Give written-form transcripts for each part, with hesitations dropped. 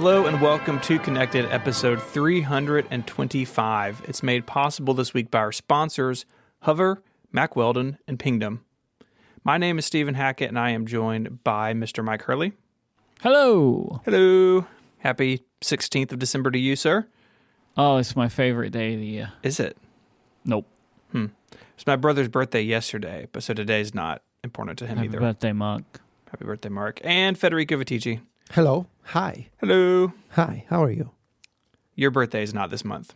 Hello and welcome to Connected, episode 325. It's made possible this week by our sponsors, Hover, Mack Weldon, and Pingdom. My name is Stephen Hackett, and I am joined by Mr. Mike Hurley. Hello. Hello. Happy 16th of December to you, sir. Oh, it's my favorite day of the year. Is it? Nope. It's my brother's birthday yesterday, but so today's not important to him Happy either. birthday, Mark. Happy birthday, Mark. And Federico Vitici. Hello. Hi. Hello. Hi. How are you? Your birthday is not this month.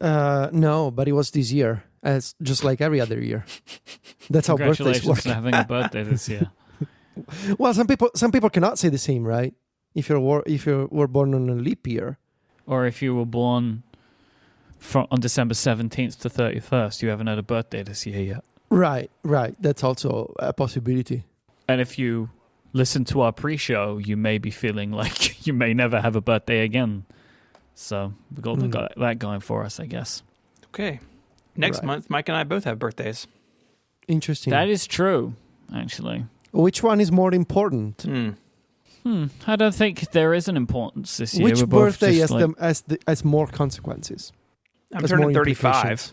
No, but it was this year, as just like every other year. That's how birthdays work. Congratulations on having a birthday this year. Well, some people cannot say the same, right? If you were born on a leap year, Or if you were born on December 17th to 31st, you haven't had a birthday this year yet. right. That's also a possibility. And if you listen to our pre-show, you may be feeling like you may never have a birthday again. So we've got that going for us, I guess. Okay. Next Right. month, Mike and I both have birthdays. Interesting. That is true, actually. Which one is more important? I don't think there is an importance this year. Which We're both birthday just has more consequences? I'm Has turning more 35. implications.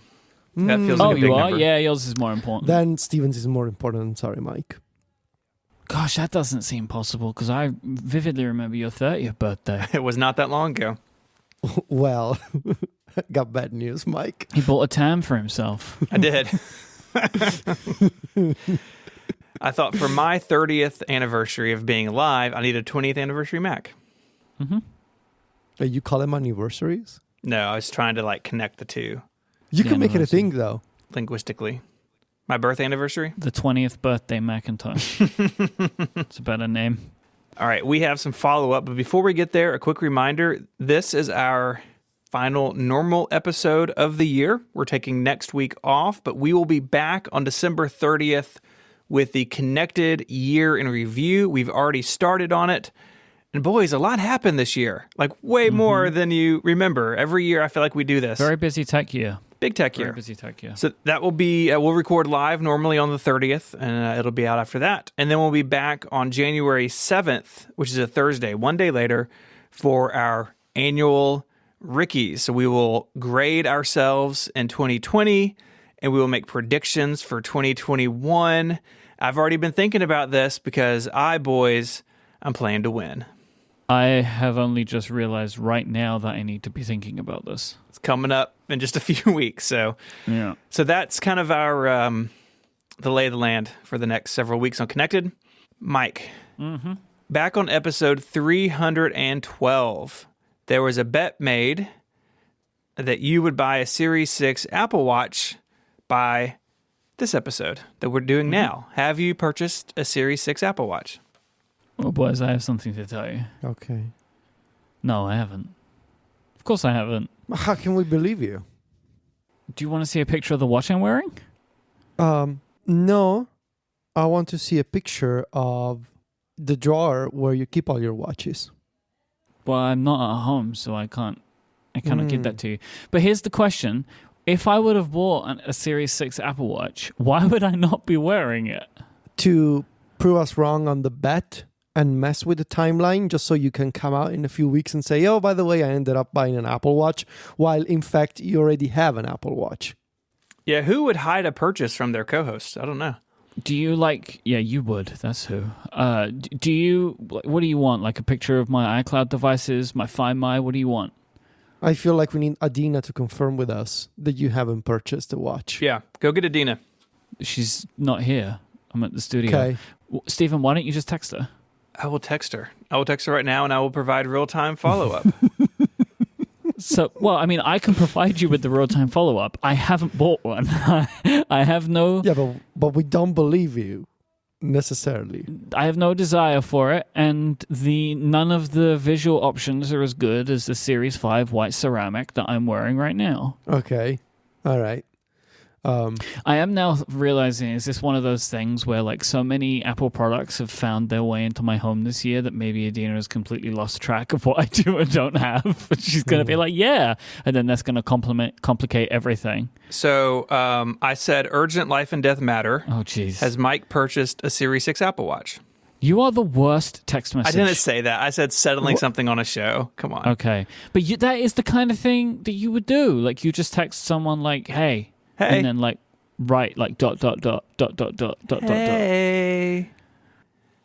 That feels Oh, like a big you are? number. Yeah, yours is more important. Then Stevens is more important. Sorry, Mike. Gosh, that doesn't seem possible because I vividly remember your 30th birthday. It was not that long ago. Well, got bad news, Mike. He bought a tam for himself. I did. I thought for my 30th anniversary of being alive, I need a 20th anniversary Mac. You call them anniversaries? No, I was trying to connect the two You The can make it a anniversary. thing, though. linguistically. My birth anniversary? The 20th birthday Macintosh. It's a better name. All right, we have some follow-up, but before we get there, a quick reminder. This is our final normal episode of the year. We're taking next week off, but we will be back on December 30th with the Connected Year in Review. We've already started on it. And boys, a lot happened this year. Way more than you remember. Every year I feel like we do this. Very busy tech year. Big tech year. Very busy tech year. So that will be, we'll record live normally on the 30th, and it'll be out after that. And then we'll be back on January 7th, which is a Thursday, one day later, for our annual Rickies. So we will grade ourselves in 2020, and we will make predictions for 2021. I've already been thinking about this because I'm playing to win. I have only just realized right now that I need to be thinking about this. It's coming up in just a few weeks. So Yeah. So that's kind of our the lay of the land for the next several weeks on Connected. Mike, back on episode 312, there was a bet made that you would buy a Series 6 Apple Watch by this episode that we're doing now. Have you purchased a Series 6 Apple Watch? Well, boys, I have something to tell you. Okay. No, I haven't. Of course I haven't. How can we believe you? Do you want to see a picture of the watch I'm wearing? No. I want to see a picture of the drawer where you keep all your watches. Well, I'm not at home, so I cannot give that to you. But here's the question. If I would have bought a Series 6 Apple Watch, why would I not be wearing it? To prove us wrong on the bet and mess with the timeline, just so you can come out in a few weeks and say, oh, by the way, I ended up buying an Apple Watch, while in fact you already have an Apple Watch. Yeah, who would hide a purchase from their co-host? I don't know. Do you yeah, you would. That's who. What do you want? Like a picture of my iCloud devices, my Find My? What do you want? I feel like we need Adina to confirm with us that you haven't purchased a watch. Yeah, go get Adina. She's not here. I'm at the studio. Okay. Stephen, why don't you just text her? I will text her. I will text her right now, and I will provide real-time follow-up. So, well, I mean, I can provide you with the real-time follow-up. I haven't bought one. I have no... Yeah, but we don't believe you necessarily. I have no desire for it, and none of the visual options are as good as the Series 5 white ceramic that I'm wearing right now. Okay. All right. I am now realizing, is this one of those things where like so many Apple products have found their way into my home this year that maybe Adina has completely lost track of what I do and don't have? She's going to be like, yeah. And then that's going to complicate everything. So I said urgent life and death matter. Oh, jeez. Has Mike purchased a Series 6 Apple Watch? You are the worst text message. I didn't say that. I said settling something on a show. Come on. Okay. But that is the kind of thing that you would do. Like, you just text someone like, hey. And then, like, write, like, ... Hey.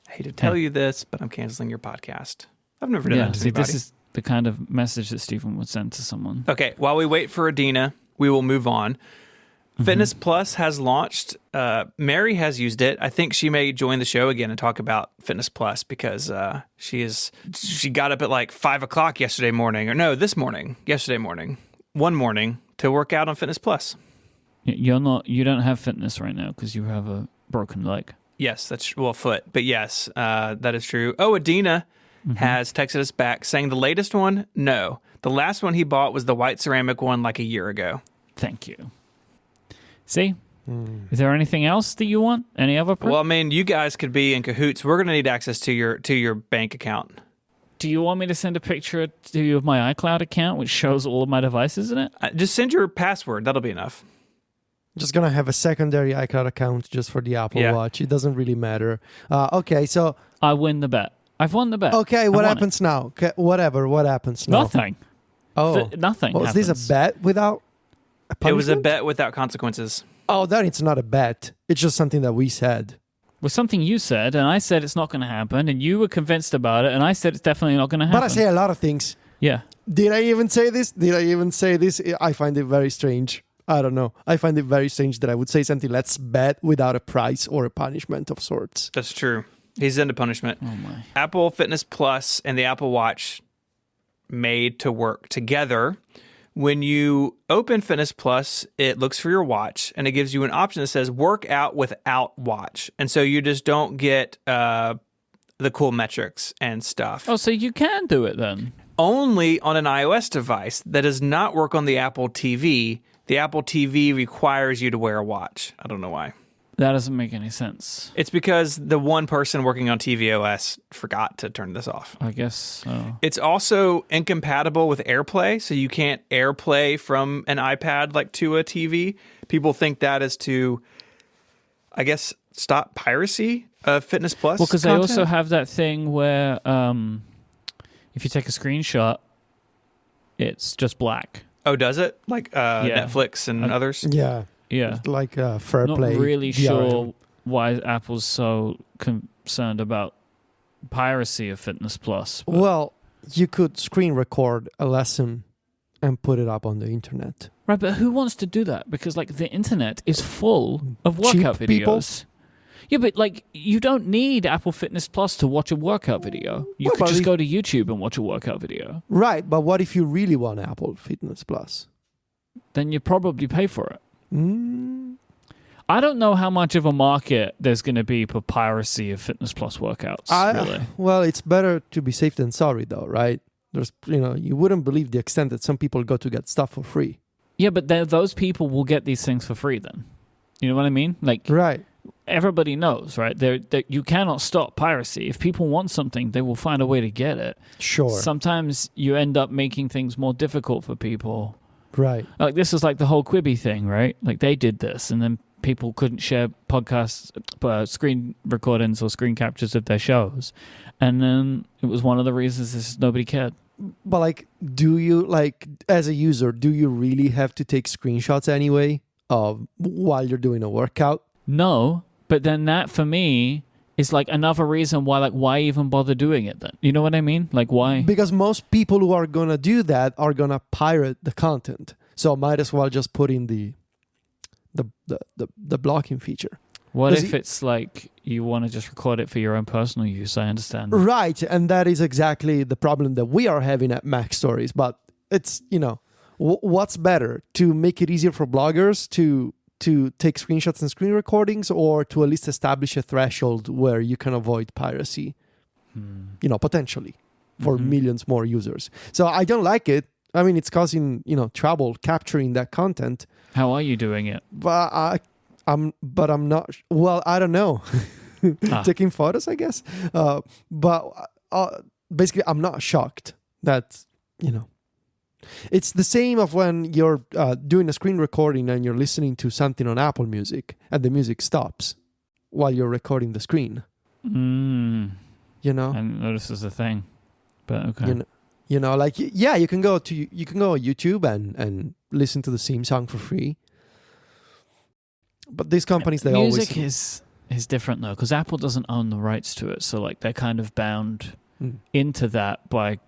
I hate to tell you this, but I'm canceling your podcast. I've never done that to anybody. This is the kind of message that Stephen would send to someone. Okay. While we wait for Adina, we will move on. Fitness Plus has launched. Mary has used it. I think she may join the show again and talk about Fitness Plus because she got up at like 5 o'clock yesterday morning, yesterday morning, one morning to work out on Fitness Plus. You don't have fitness right now because you have a broken leg. Yes, foot, but yes, that is true. Oh, Adina has texted us back saying the latest one. No, the last one he bought was the white ceramic one like a year ago. Thank you. See? Is there anything else that you want? Any other? Well, I mean, you guys could be in cahoots. We're going to need access to your bank account. Do you want me to send a picture to you of my iCloud account, which shows all of my devices in it? Just send your password. That'll be enough. Just going to have a secondary iCloud account just for the Apple Watch. It doesn't really matter. Okay, so... I win the bet. I've won the bet. Okay, what happens now? Okay, whatever, what happens now? Nothing. Oh. Nothing Was this a bet without... It was a bet without consequences. Oh, then it's not a bet. It's just something that we said. It was something you said, and I said it's not going to happen, and you were convinced about it, and I said it's definitely not going to happen. But I say a lot of things. Yeah. Did I even say this? I find it very strange. I don't know. I find it very strange that I would say something, let's bet, without a price or a punishment of sorts. That's true. He's into punishment. Oh, my. Apple Fitness Plus and the Apple Watch made to work together. When you open Fitness Plus, it looks for your watch, and it gives you an option that says work out without watch. And so you just don't get the cool metrics and stuff. Oh, so you can do it then? Only on an iOS device. That does not work on the Apple TV. The Apple TV requires you to wear a watch. I don't know why. That doesn't make any sense. It's because the one person working on tvOS forgot to turn this off. I guess so. It's also incompatible with AirPlay, so you can't AirPlay from an iPad like to a TV. People think that is to, I guess, stop piracy of Fitness Plus. Well, because they also have that thing where if you take a screenshot, it's just black. Oh, does it? Like Netflix and others? Yeah. Yeah. Like fair play. Not really sure why Apple's so concerned about piracy of Fitness Plus. Well, you could screen record a lesson and put it up on the internet. Right, but who wants to do that? Because, like, the internet is full of workout videos. People? Yeah, but, like, you don't need Apple Fitness Plus to watch a workout video. You could just go to YouTube and watch a workout video. Right, but what if you really want Apple Fitness Plus? Then you probably pay for it. I don't know how much of a market there's going to be for piracy of Fitness Plus workouts. Really. Well, it's better to be safe than sorry, though, right? There's, you wouldn't believe the extent that some people go to get stuff for free. Yeah, but those people will get these things for free then. You know what I mean? Like, right. Everybody knows, right? You cannot stop piracy. If people want something, they will find a way to get it. Sure. Sometimes you end up making things more difficult for people. Right. Like, this is like the whole Quibi thing, right? Like, they did this, and then people couldn't share podcasts, screen recordings or screen captures of their shows. And then it was one of the reasons is nobody cared. But, like, as a user, do you really have to take screenshots anyway while you're doing a workout? No, but then that, for me, is like another reason why even bother doing it then? You know what I mean? Like, why? Because most people who are going to do that are going to pirate the content. So might as well just put in the blocking feature. What if it's like you want to just record it for your own personal use? I understand. Right, and that is exactly the problem that we are having at Mac Stories. But it's, what's better? To make it easier for bloggers to take screenshots and screen recordings, or to at least establish a threshold where you can avoid piracy, potentially for millions more users. So I don't like it. I mean, it's causing, trouble capturing that content. How are you doing it? But I'm not, well, I don't know. Taking photos, I guess. But basically, I'm not shocked that, it's the same of when you're doing a screen recording and you're listening to something on Apple Music and the music stops while you're recording the screen. You know, I didn't know this was a thing, but okay. Like you can go on YouTube and listen to the theme song for free. But these companies, they music always is different though, because Apple doesn't own the rights to it, so like they're kind of bound into that by.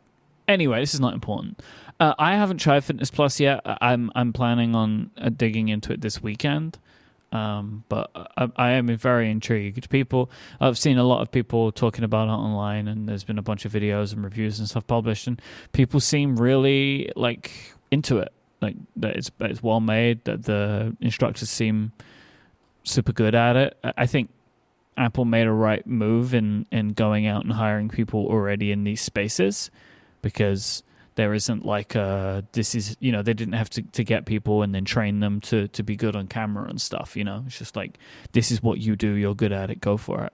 Anyway, this is not important. I haven't tried Fitness Plus yet. I'm planning on digging into it this weekend. But I am very intrigued. I've seen a lot of people talking about it online, and there's been a bunch of videos and reviews and stuff published, and people seem really like into it. Like that it's well made. That the instructors seem super good at it. I think Apple made a right move in going out and hiring people already in these spaces, because there isn't like this is, they didn't have to get people and then train them to be good on camera and stuff, It's just like, this is what you do, you're good at it, go for it.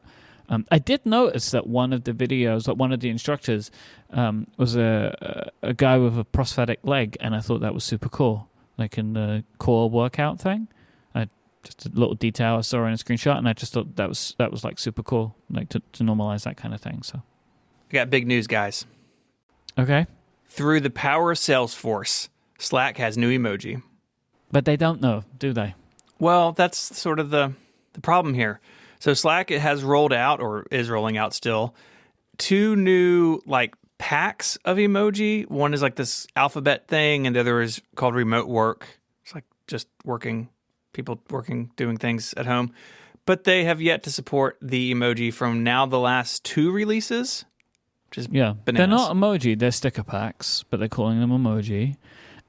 I did notice that one of the videos, like one of the instructors, was a guy with a prosthetic leg, and I thought that was super cool, like in the core workout thing. Just a little detail I saw in a screenshot, and I just thought that was like super cool, like to normalize that kind of thing. So, We got big news, guys. Okay. Through the power of Salesforce, Slack has new emoji. But they don't know, do they? Well, that's sort of the problem here. So Slack has rolled out, or is rolling out still, 2 new like packs of emoji. One is like this alphabet thing, and the other is called remote work. It's like just people working, doing things at home. But they have yet to support the emoji from now the last 2 releases. Yeah, bananas. They're not emoji, they're sticker packs, but they're calling them emoji.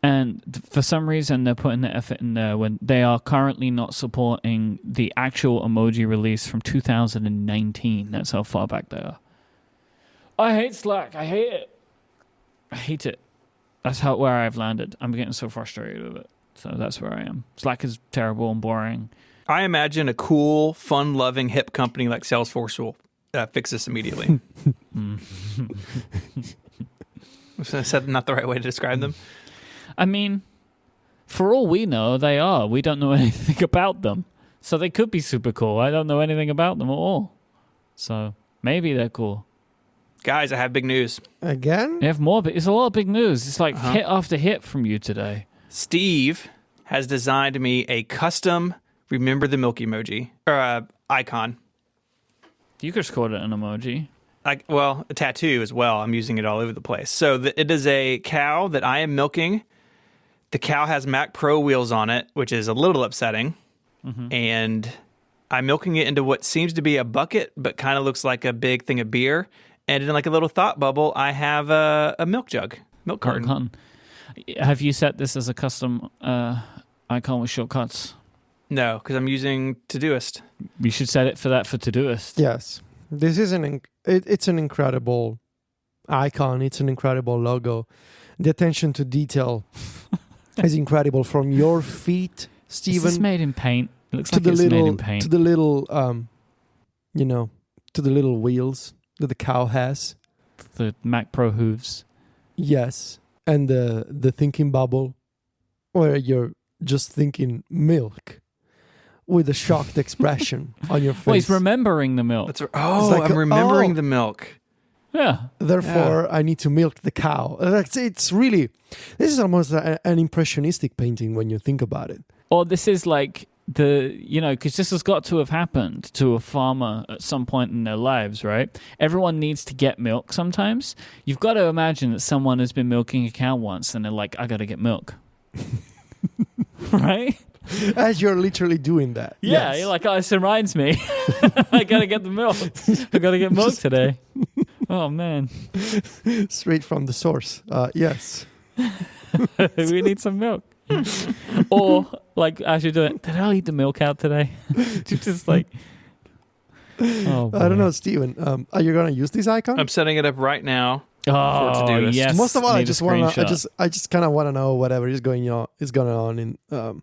And for some reason, they're putting the effort in there when they are currently not supporting the actual emoji release from 2019. That's how far back they are. I hate Slack. I hate it. I hate it. That's where I've landed. I'm getting so frustrated with it. So that's where I am. Slack is terrible and boring. I imagine a cool, fun-loving, hip company like Salesforce will fix this immediately. I said not the right way to describe them. I mean, for all we know, they are. We don't know anything about them. So they could be super cool. I don't know anything about them at all. So maybe they're cool. Guys, I have big news. Again? You have more, but it's a lot of big news. It's like hit after hit from you today. Steve has designed me a custom Remember the Milk emoji, or icon. You could just call it an emoji. A tattoo as well. I'm using it all over the place. So it is a cow that I am milking. The cow has Mac Pro wheels on it, which is a little upsetting. Mm-hmm. And I'm milking it into what seems to be a bucket, but kind of looks like a big thing of beer. And in like a little thought bubble, I have a milk jug, milk carton. Have you set this as a custom icon with shortcuts? No, because I'm using Todoist. You should set it for Todoist. Yes. This is it's an incredible icon. It's an incredible logo. The attention to detail is incredible. From your feet, Steven. This is made in paint. It looks like it's made in paint. To the little, to the little wheels that the cow has. The Mac Pro hooves. Yes. And the thinking bubble where you're just thinking milk with a shocked expression on your face. Well, he's remembering the milk. That's I'm remembering the milk. Yeah. Therefore, I need to milk the cow. It's really, this is almost an impressionistic painting when you think about it. Or this is like because this has got to have happened to a farmer at some point in their lives, right? Everyone needs to get milk sometimes. You've got to imagine that someone has been milking a cow once and they're like, I got to get milk. Right? As you're literally doing that. Yeah, yes. You're like, this reminds me. I got to get the milk. I got to get milk today. Oh, man. Straight from the source. Yes. We need some milk. Or, like, as you do it, did I leave the milk out today? Just like... Oh, boy. I don't know, Steven. Are you going to use this icon? I'm setting it up right now. Oh, yes. Most of all, I just kind of want to know whatever is going on in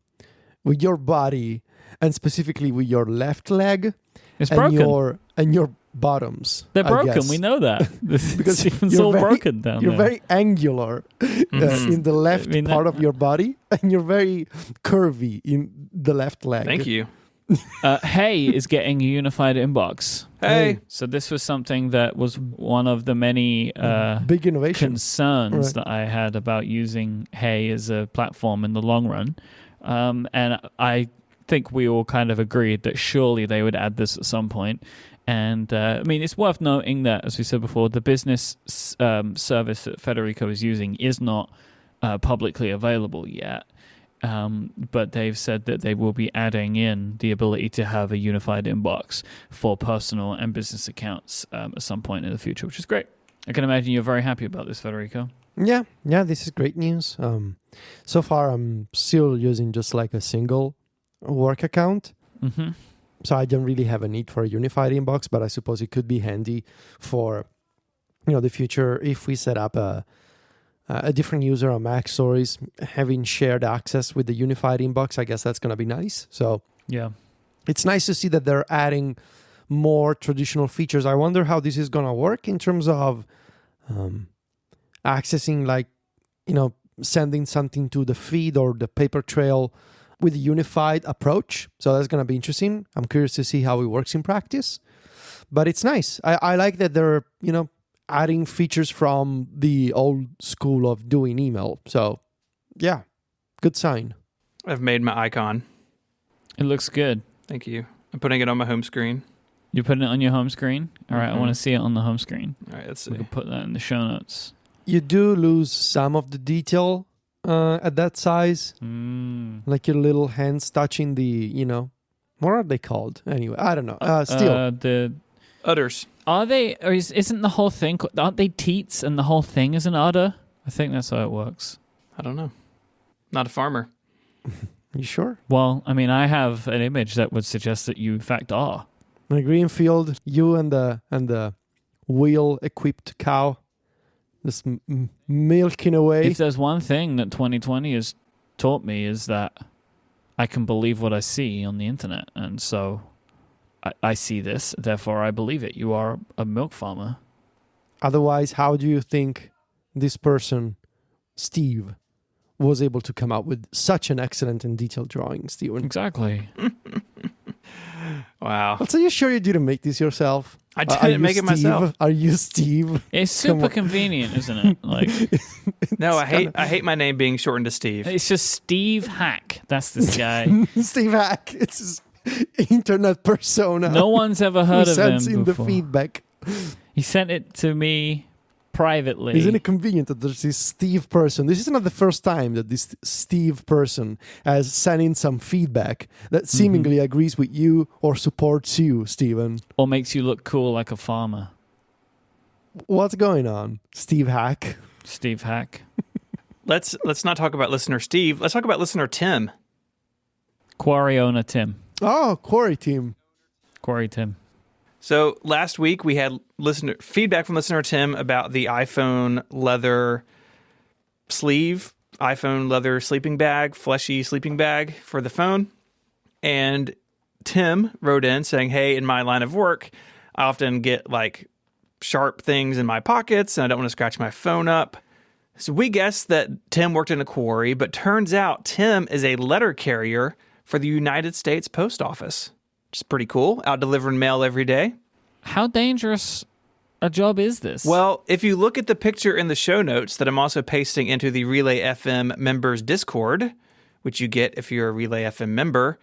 with your body, and specifically with your left leg. It's broken. And your bottoms. They're broken. Guess. We know that. Because it's all broken down there. You're very angular in the left part of your body, and you're very curvy in the left leg. Thank you. Hey is getting a unified inbox. Hey. So this was something that was one of the many big innovation concerns that I had about using Hey as a platform in the long run. And I think we all kind of agreed that surely they would add this at some point. And I mean, it's worth noting that, as we said before, the business service that Federico is using is not publicly available yet. But they've said that they will be adding in the ability to have a unified inbox for personal and business accounts at some point in the future, which is great. I can imagine you're very happy about this, Federico. Yeah, this is great news. So far, I'm still using just like a single work account. Mm-hmm. So I don't really have a need for a unified inbox, but I suppose it could be handy for, the future if we set up a different user on Mac Stories having shared access with the unified inbox. I guess that's going to be nice. So yeah, it's nice to see that they're adding more traditional features. I wonder how this is going to work in terms of accessing, like, sending something to the feed or the paper trail with a unified approach. So that's going to be interesting. I'm curious to see how it works in practice. But it's nice. I like that they're, adding features from the old school of doing email. So, yeah, good sign. I've made my icon. It looks good. Thank you. I'm putting it on my home screen. You're putting it on your home screen? All right, I want to see it on the home screen. All right, let's see. We can put that in the show notes. You do lose some of the detail at that size. Like your little hands touching the, what are they called? Anyway, I don't know. Still. The udders. Are they, or isn't the whole thing, aren't they teats and the whole thing is an udder? I think that's how it works. I don't know. Not a farmer. You sure? Well, I mean, I have an image that would suggest that you in fact are. In a green field, you and the wheel-equipped cow just milking away. If there's one thing that 2020 has taught me is that I can believe what I see on the internet. And so I see this, therefore I believe it. You are a milk farmer. Otherwise, how do you think this person, Steve, was able to come up with such an excellent and detailed drawing, Steven? Exactly. Wow. Also, you sure you didn't make this yourself? I didn't make it myself. Are you Steve? It's super convenient, isn't it? Like, no, I hate my name being shortened to Steve. It's just Steve Hack. That's this guy. Steve Hack. It's his internet persona. No one's ever heard of him in before. The feedback. He sent it to me privately. Isn't it convenient that there's this Steve person? This is not the first time that this Steve person has sent in some feedback that seemingly agrees with you or supports you, Steven. Or makes you look cool like a farmer. What's going on, Steve Hack? Steve Hack. Let's not talk about listener Steve. Let's talk about listener Tim. Quarry owner Tim. Oh, Quarry Team. Quarry Tim. So last week we had listener feedback from listener Tim about the iPhone leather sleeve, iPhone leather sleeping bag, fleshy sleeping bag for the phone. And Tim wrote in saying, hey, in my line of work, I often get like sharp things in my pockets and I don't want to scratch my phone up. So we guessed that Tim worked in a quarry, but turns out Tim is a letter carrier for the United States Post Office. Which is pretty cool, out delivering mail every day. How dangerous a job is this? Well, if you look at the picture in the show notes that I'm also pasting into the Relay FM members Discord, which you get if you're a Relay FM member,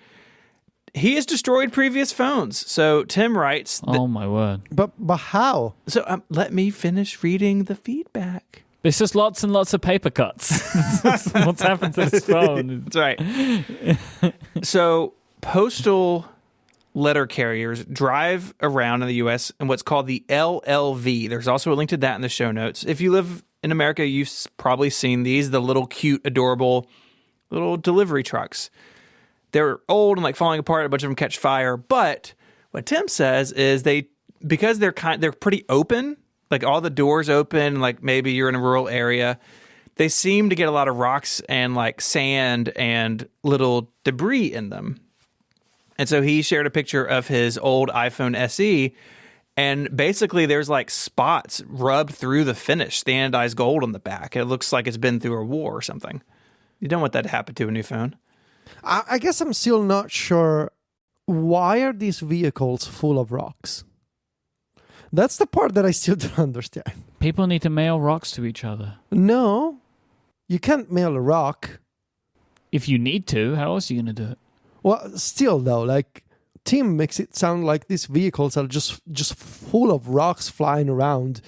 he has destroyed previous phones. So Tim writes... oh, my word. But how? So let me finish reading the feedback. It's just lots and lots of paper cuts. That's what's happened to this phone. That's right. So postal letter carriers drive around in the U.S. in what's called the LLV. There's also a link to that in the show notes. If you live in America, you've probably seen these, the little cute, adorable little delivery trucks. They're old and like falling apart. A bunch of them catch fire. But what Tim says is because they're pretty open, like all the doors open, like maybe you're in a rural area, they seem to get a lot of rocks and like sand and little debris in them. And so he shared a picture of his old iPhone SE, and basically there's like spots rubbed through the finish, standardized gold on the back. It looks like it's been through a war or something. You don't want that to happen to a new phone. I guess I'm still not sure why are these vehicles full of rocks? That's the part that I still don't understand. People need to mail rocks to each other. No, you can't mail a rock. If you need to, how else are you going to do it? Well, still though, like Tim makes it sound like these vehicles are just full of rocks flying around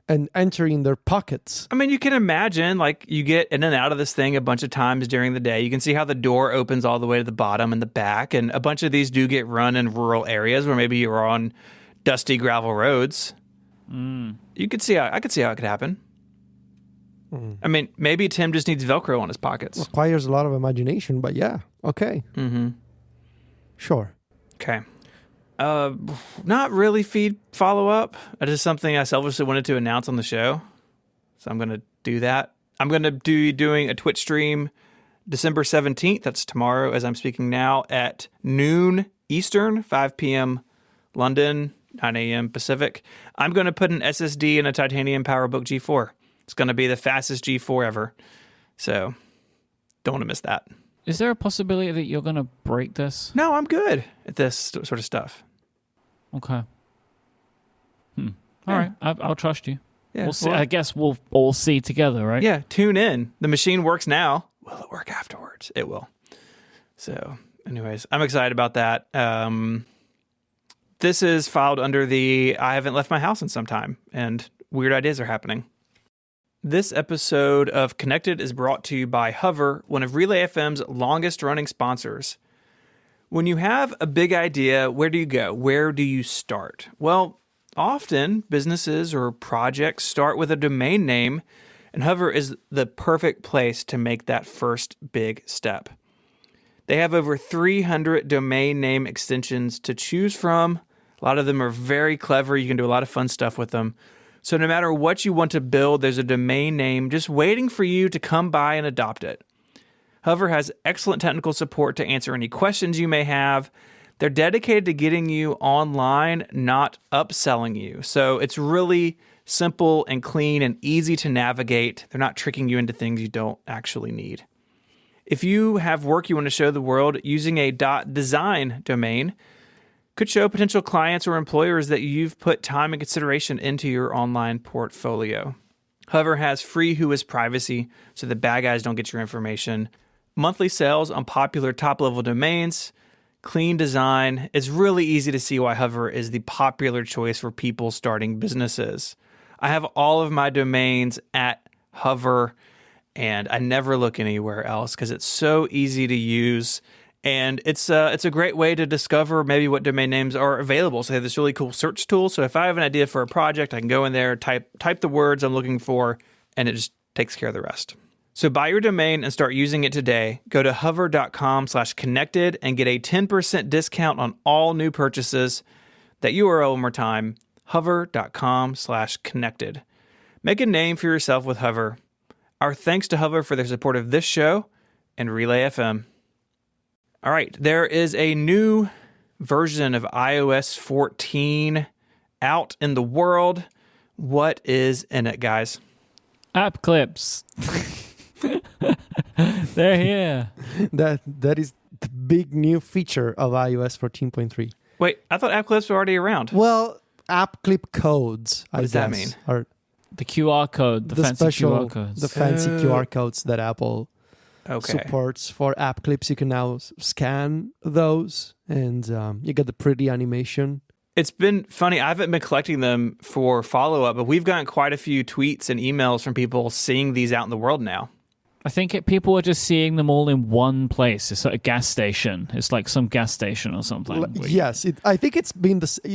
and entering their pockets. I mean, you can imagine, like, you get in and out of this thing a bunch of times during the day. You can see how the door opens all the way to the bottom and the back, and a bunch of these do get run in rural areas where maybe you're on dusty gravel roads. You could see I could see how it could happen. I mean, maybe Tim just needs Velcro on his pockets. Requires a lot of imagination, but yeah, okay. Sure. Okay. Not really feed follow-up. It is something I selfishly wanted to announce on the show. So I'm going to do that. I'm going to be doing a Twitch stream December 17th. That's tomorrow as I'm speaking now at noon Eastern, 5 p.m. London, 9 a.m. Pacific. I'm going to put an SSD in a titanium PowerBook G4. It's going to be the fastest G4 ever. So don't want to miss that. Is there a possibility that you're going to break this? No, I'm good at this sort of stuff. Okay. All right. I'll trust you. Yeah, we'll see. I guess we'll all see together, right? Yeah, tune in. The machine works now. Will it work afterwards? It will. So, anyways, I'm excited about that. This is filed under the I haven't left my house in some time, and weird ideas are happening. This episode of Connected is brought to you by Hover, one of Relay FM's longest-running sponsors. When you have a big idea, where do you go? Where do you start? Well, often businesses or projects start with a domain name, and Hover is the perfect place to make that first big step. They have over 300 domain name extensions to choose from. A lot of them are very clever. You can do a lot of fun stuff with them. So no matter what you want to build, there's a domain name just waiting for you to come by and adopt it. Hover has excellent technical support to answer any questions you may have. They're dedicated to getting you online, not upselling you. So it's really simple and clean and easy to navigate. They're not tricking you into things you don't actually need. If you have work you want to show the world, using a .design domain could show potential clients or employers that you've put time and consideration into your online portfolio. Hover has free Whois privacy, so the bad guys don't get your information. Monthly sales on popular top-level domains, clean design. It's really easy to see why Hover is the popular choice for people starting businesses. I have all of my domains at Hover, and I never look anywhere else because it's so easy to use. And it's a great way to discover maybe what domain names are available. So they have this really cool search tool. So if I have an idea for a project, I can go in there, type the words I'm looking for, and it just takes care of the rest. So buy your domain and start using it today. Go to hover.com/connected and get a 10% discount on all new purchases. That URL one more time, hover.com/connected. Make a name for yourself with Hover. Our thanks to Hover for their support of this show and Relay FM. All right, there is a new version of iOS 14 out in the world. What is in it, guys? App clips. They're here. That is the big new feature of iOS 14.3. Wait, I thought app clips were already around. Well, app clip codes, What does that mean? Are the QR code, the fancy special, QR codes. the fancy QR codes that Apple supports for app clips. You can now scan those, and you get the pretty animation. It's been funny. I haven't been collecting them for follow-up, but we've gotten quite a few tweets and emails from people seeing these out in the world now. I think people are just seeing them all in one place. It's like a gas station. It's like some gas station or something. Yes, I think it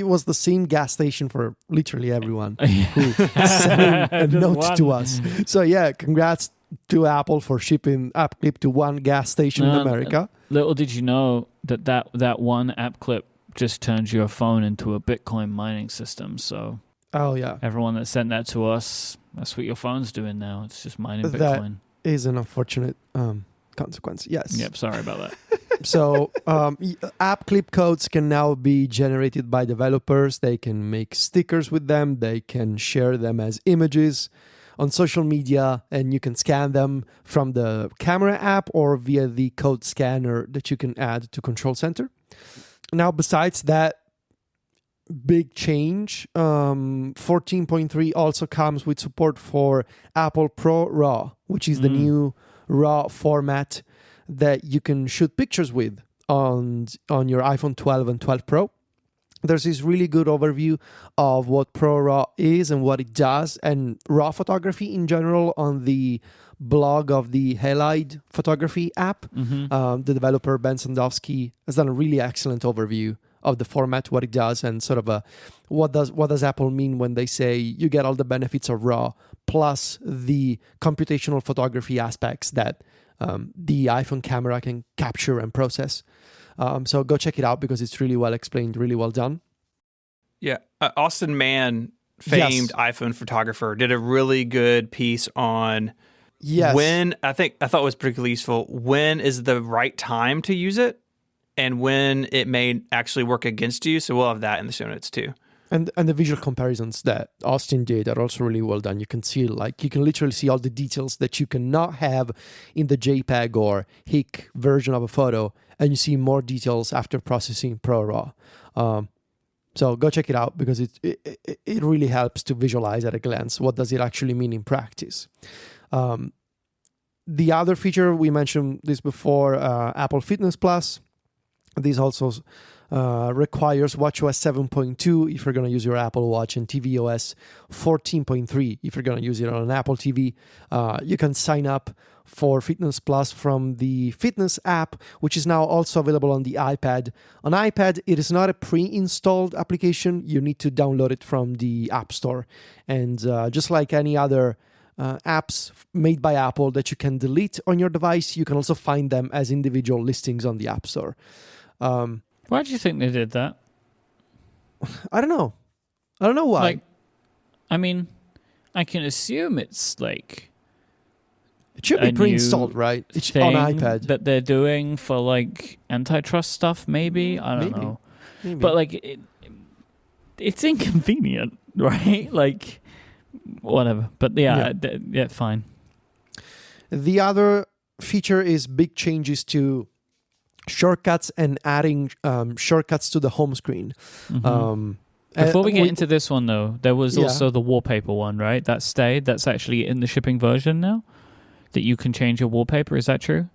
was the same gas station for literally everyone who sent a note to us. So yeah, congrats to Apple for shipping app clip to one gas station in America. Little did you know that one app clip just turns your phone into a Bitcoin mining system. So everyone that sent that to us, that's what your phone's doing now. It's just mining Bitcoin. Is an unfortunate consequence. Yes. Yep. Sorry about that. So app clip codes can now be generated by developers. They can make stickers with them. They can share them as images on social media, and you can scan them from the camera app or via the code scanner that you can add to Control Center. Now, besides that big change, 14.3 also comes with support for Apple Pro RAW, which is the new RAW format that you can shoot pictures with on your iPhone 12 and 12 Pro. There's this really good overview of what Pro RAW is and what it does, and RAW photography in general on the blog of the Halide photography app. The developer Ben Sandowski has done a really excellent overview of the format, what it does, and sort of what does Apple mean when they say you get all the benefits of RAW plus the computational photography aspects that the iPhone camera can capture and process. So go check it out because it's really well explained, really well done. Yeah, Austin Mann, famed iPhone photographer, did a really good piece on when, I thought was particularly useful, when is the right time to use it and when it may actually work against you. So we'll have that in the show notes too. And the visual comparisons that Austin did are also really well done. You can see, you can literally see all the details that you cannot have in the JPEG or HIC version of a photo, and you see more details after processing Pro RAW. So go check it out because it really helps to visualize at a glance what does it actually mean in practice. The other feature, we mentioned this before, Apple Fitness Plus. This also requires watchOS 7.2 if you're going to use your Apple Watch, and tvOS 14.3 if you're going to use it on an Apple TV. You can sign up for Fitness Plus from the Fitness app, which is now also available on the iPad. On iPad, it is not a pre-installed application. You need to download it from the App Store. And just like any other apps made by Apple that you can delete on your device, you can also find them as individual listings on the App Store. Why do you think they did that? I don't know. I don't know why. I mean, I can assume it's like it should be pre-installed, right? It's on iPad that they're doing for antitrust stuff. Maybe I don't know. Maybe. But it's inconvenient, right? Whatever. But yeah, fine. The other feature is big changes to shortcuts and adding shortcuts to the home screen. Before we get into this one, though, there was also the wallpaper one, right? That stayed. That's actually in the shipping version now, that you can change your wallpaper. Is that true?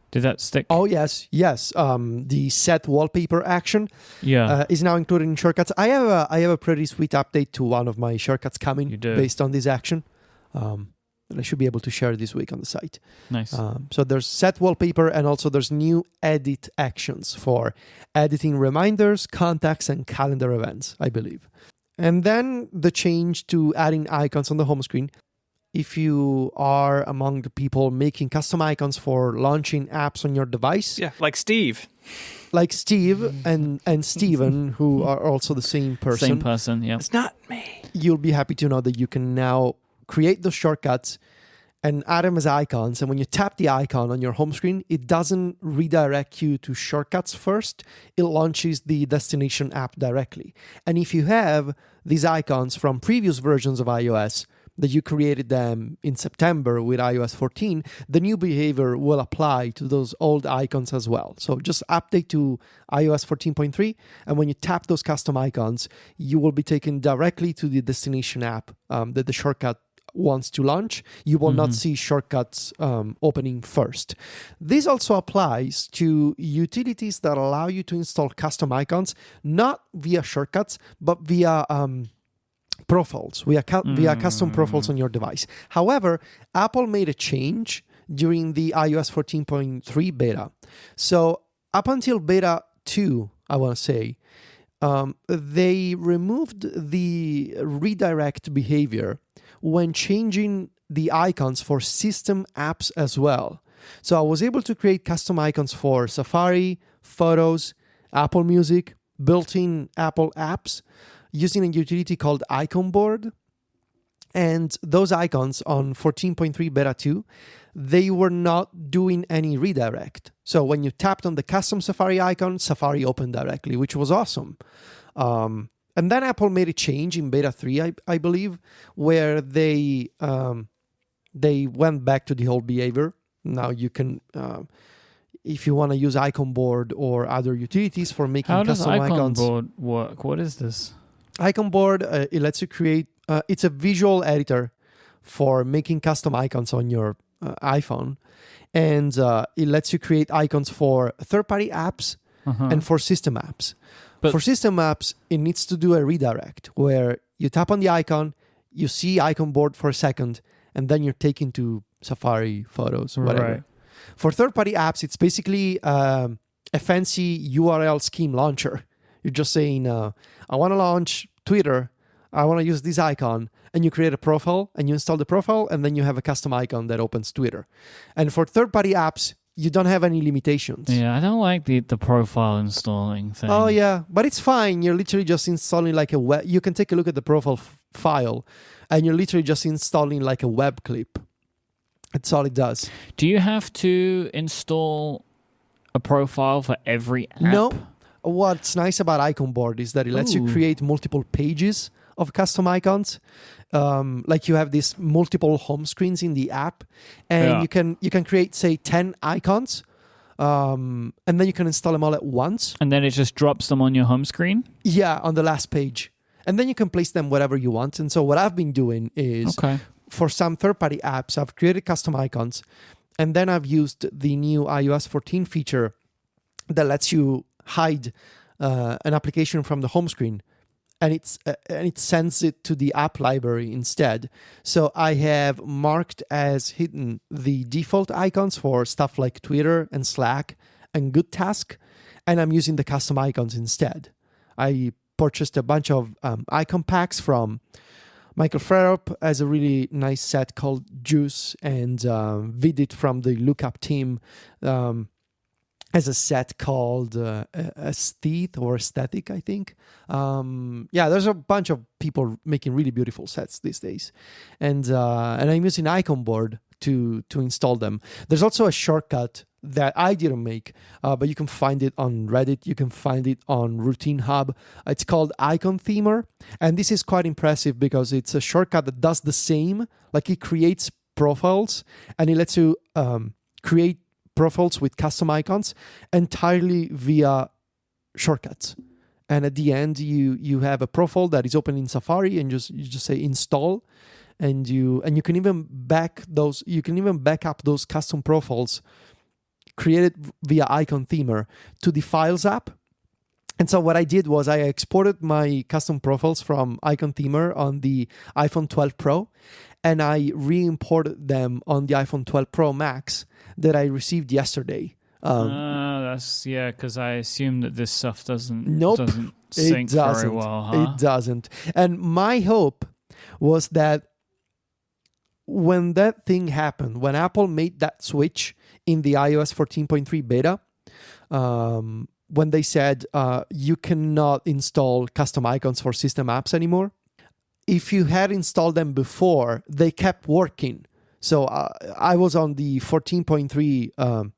Did that stick? Oh, yes. The set wallpaper action is now included in shortcuts. I have a pretty sweet update to one of my shortcuts coming based on this action. That I should be able to share this week on the site. Nice. So there's set wallpaper, and also there's new edit actions for editing reminders, contacts, and calendar events, I believe. And then the change to adding icons on the home screen. If you are among the people making custom icons for launching apps on your device. Yeah, like Steve. And Steven, who are also the same person. Same person, yeah. It's not me. You'll be happy to know that you can now create those shortcuts and add them as icons. And when you tap the icon on your home screen, it doesn't redirect you to shortcuts first. It launches the destination app directly. And if you have these icons from previous versions of iOS, that you created them in September with iOS 14, the new behavior will apply to those old icons as well. So just update to iOS 14.3, and when you tap those custom icons, you will be taken directly to the destination app that the shortcut wants to launch. You will not see shortcuts opening first. This also applies to utilities that allow you to install custom icons, not via shortcuts, but via profiles, via custom profiles on your device. However, Apple made a change during the iOS 14.3 beta. So up until beta 2, I want to say, they removed the redirect behavior when changing the icons for system apps as well. So I was able to create custom icons for Safari, Photos, Apple Music, built-in Apple apps, using a utility called Icon Board. And those icons on 14.3 beta 2, they were not doing any redirect. So when you tapped on the custom Safari icon, Safari opened directly, which was awesome. And then Apple made a change in beta 3, I believe, where they went back to the whole behavior. Now you can if you want to use icon board or other utilities for making How does custom icon icons. board work? What is this? Icon board, it lets you create, it's a visual editor for making custom icons on your iPhone. And it lets you create icons for third-party apps and for system apps. But for system apps, it needs to do a redirect where you tap on the icon, you see icon board for a second, and then you're taken to Safari, Photos, whatever. Right. For third-party apps, it's basically a fancy URL scheme launcher. You're just saying, I want to launch Twitter. I want to use this icon. And you create a profile and you install the profile, and then you have a custom icon that opens Twitter. And for third-party apps, you don't have any limitations. Yeah, I don't like the profile installing thing. Oh, yeah. But it's fine. You're literally just installing like a web. You can take a look at the profile file, and you're literally just installing like a web clip. That's all it does. Do you have to install a profile for every app? No. What's nice about Icon Board is that it lets you create multiple pages of custom icons. Like you have these multiple home screens in the app, and you can create, say, 10 icons, and then you can install them all at once. And then it just drops them on your home screen? Yeah, on the last page. And then you can place them wherever you want. And so what I've been doing is, for some third-party apps, I've created custom icons, and then I've used the new iOS 14 feature that lets you hide an application from the home screen, and it sends it to the app library instead. So I have marked as hidden the default icons for stuff like Twitter and Slack and Good Task, and I'm using the custom icons instead. I purchased a bunch of icon packs from Michael Frerup as a really nice set called Juice, and Vidit from the Lookup team as a set called Aesthete or Aesthetic, I think. There's a bunch of people making really beautiful sets these days. And I'm using Icon Board to install them. There's also a shortcut that I didn't make, but you can find it on Reddit. You can find it on Routine Hub. It's called Icon Themer. And this is quite impressive because it's a shortcut that does the same. Like it creates profiles and it lets you create profiles with custom icons entirely via shortcuts. And at the end, you have a profile that is open in Safari, and you just say install, and you can even back up those custom profiles created via Icon Themer to the Files app. And so what I did was I exported my custom profiles from Icon Themer on the iPhone 12 Pro, and I re-imported them on the iPhone 12 Pro Max that I received yesterday. Because I assume that this stuff doesn't sync it doesn't. very well, huh? It doesn't. And my hope was that when that thing happened, when Apple made that switch in the iOS 14.3 beta, when they said you cannot install custom icons for system apps anymore, if you had installed them before, they kept working. So I was on the 14.3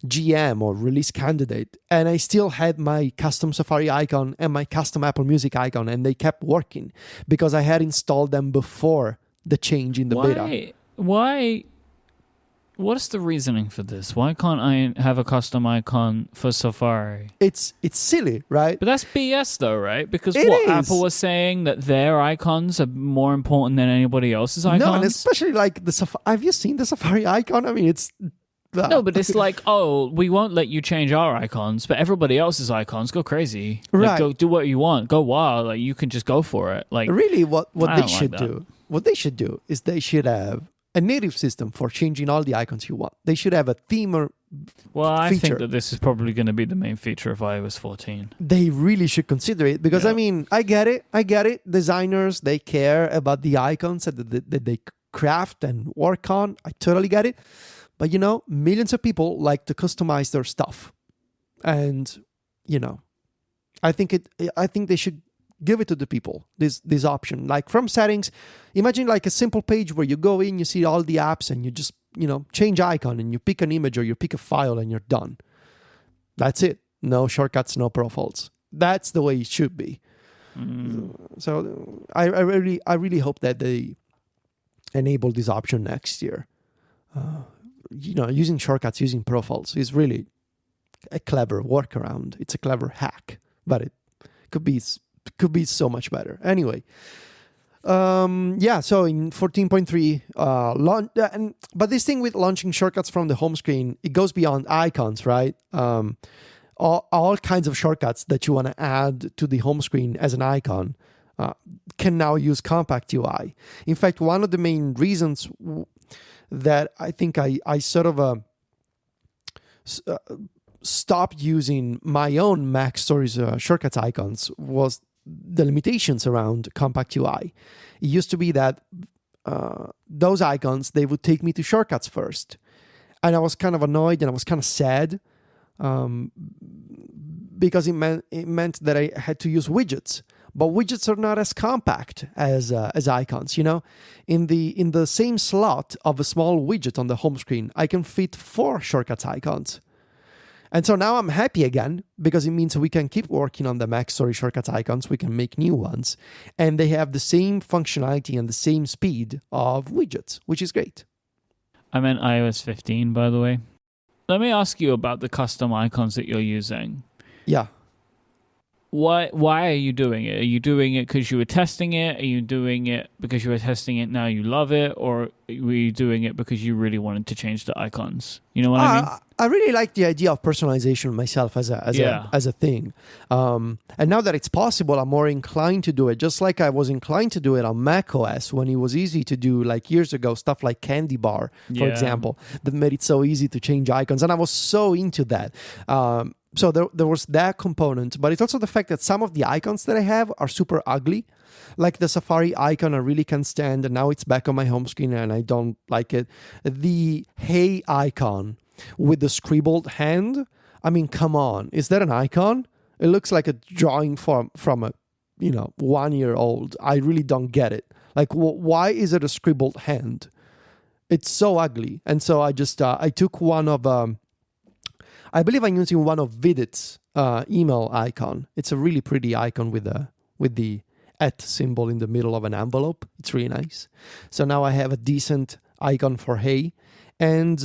GM or release candidate, and I still had my custom Safari icon and my custom Apple Music icon, and they kept working because I had installed them before the change in the beta. Why? What is the reasoning for this? Why can't I have a custom icon for Safari? It's silly, right? But that's BS though, right? Because it is. Apple was saying that their icons are more important than anybody else's icons? No, and especially like the Safari. Have you seen the Safari icon? I mean, it's... No, but it's like, we won't let you change our icons, but everybody else's icons, go crazy. Right. Like, go do what you want. Go wild. Like, you can just go for it. Like, really, what they should do is they should have a native system for changing all the icons you want. They should have a themer I feature. think that this is probably going to be the main feature of iOS 14. They really should consider it because, I mean, I get it. Designers, they care about the icons that they craft and work on. I totally get it. But, millions of people like to customize their stuff. And, I think they should give it to the people, this option. Like from settings, imagine like a simple page where you go in, you see all the apps, and you just, change icon, and you pick an image or you pick a file, and you're done. That's it. No shortcuts, no profiles. That's the way it should be. So I really hope that they enable this option next year. using shortcuts, using profiles is really a clever workaround. It's a clever hack, but it could be so much better. Anyway, so in 14.3, but this thing with launching shortcuts from the home screen, it goes beyond icons, right? All kinds of shortcuts that you want to add to the home screen as an icon can now use Compact UI. In fact, one of the main reasons that I think I sort of stopped using my own Mac Stories shortcuts icons was the limitations around Compact UI. It used to be that those icons, they would take me to shortcuts first. And I was kind of annoyed and I was kind of sad because it meant that I had to use widgets. But widgets are not as compact as icons, In the same slot of a small widget on the home screen, I can fit 4 shortcuts icons. And so now I'm happy again because it means we can keep working on the Mac Story shortcuts icons. We can make new ones. And they have the same functionality and the same speed of widgets, which is great. I'm in iOS 15, by the way. Let me ask you about the custom icons that you're using. Yeah. Why are you doing it? Are you doing it because you were testing it? Are you doing it because you were testing it, now you love it? Or were you doing it because you really wanted to change the icons? You know what I mean? I really like the idea of personalization myself as a thing. And now that it's possible, I'm more inclined to do it, just like I was inclined to do it on macOS when it was easy to do, like years ago, stuff like Candy Bar, for example, that made it so easy to change icons. And I was so into that. So there was that component, but it's also the fact that some of the icons that I have are super ugly. Like the Safari icon, I really can't stand, and now it's back on my home screen and I don't like it. The Hey icon with the scribbled hand, I mean, come on, is that an icon? It looks like a drawing from a 1-year-old. I really don't get it. Like, why is it a scribbled hand? It's so ugly. And so I just I took one of I believe I'm using one of Vidit's email icon. It's a really pretty icon with the @ symbol in the middle of an envelope. It's really nice. So now I have a decent icon for Hey. And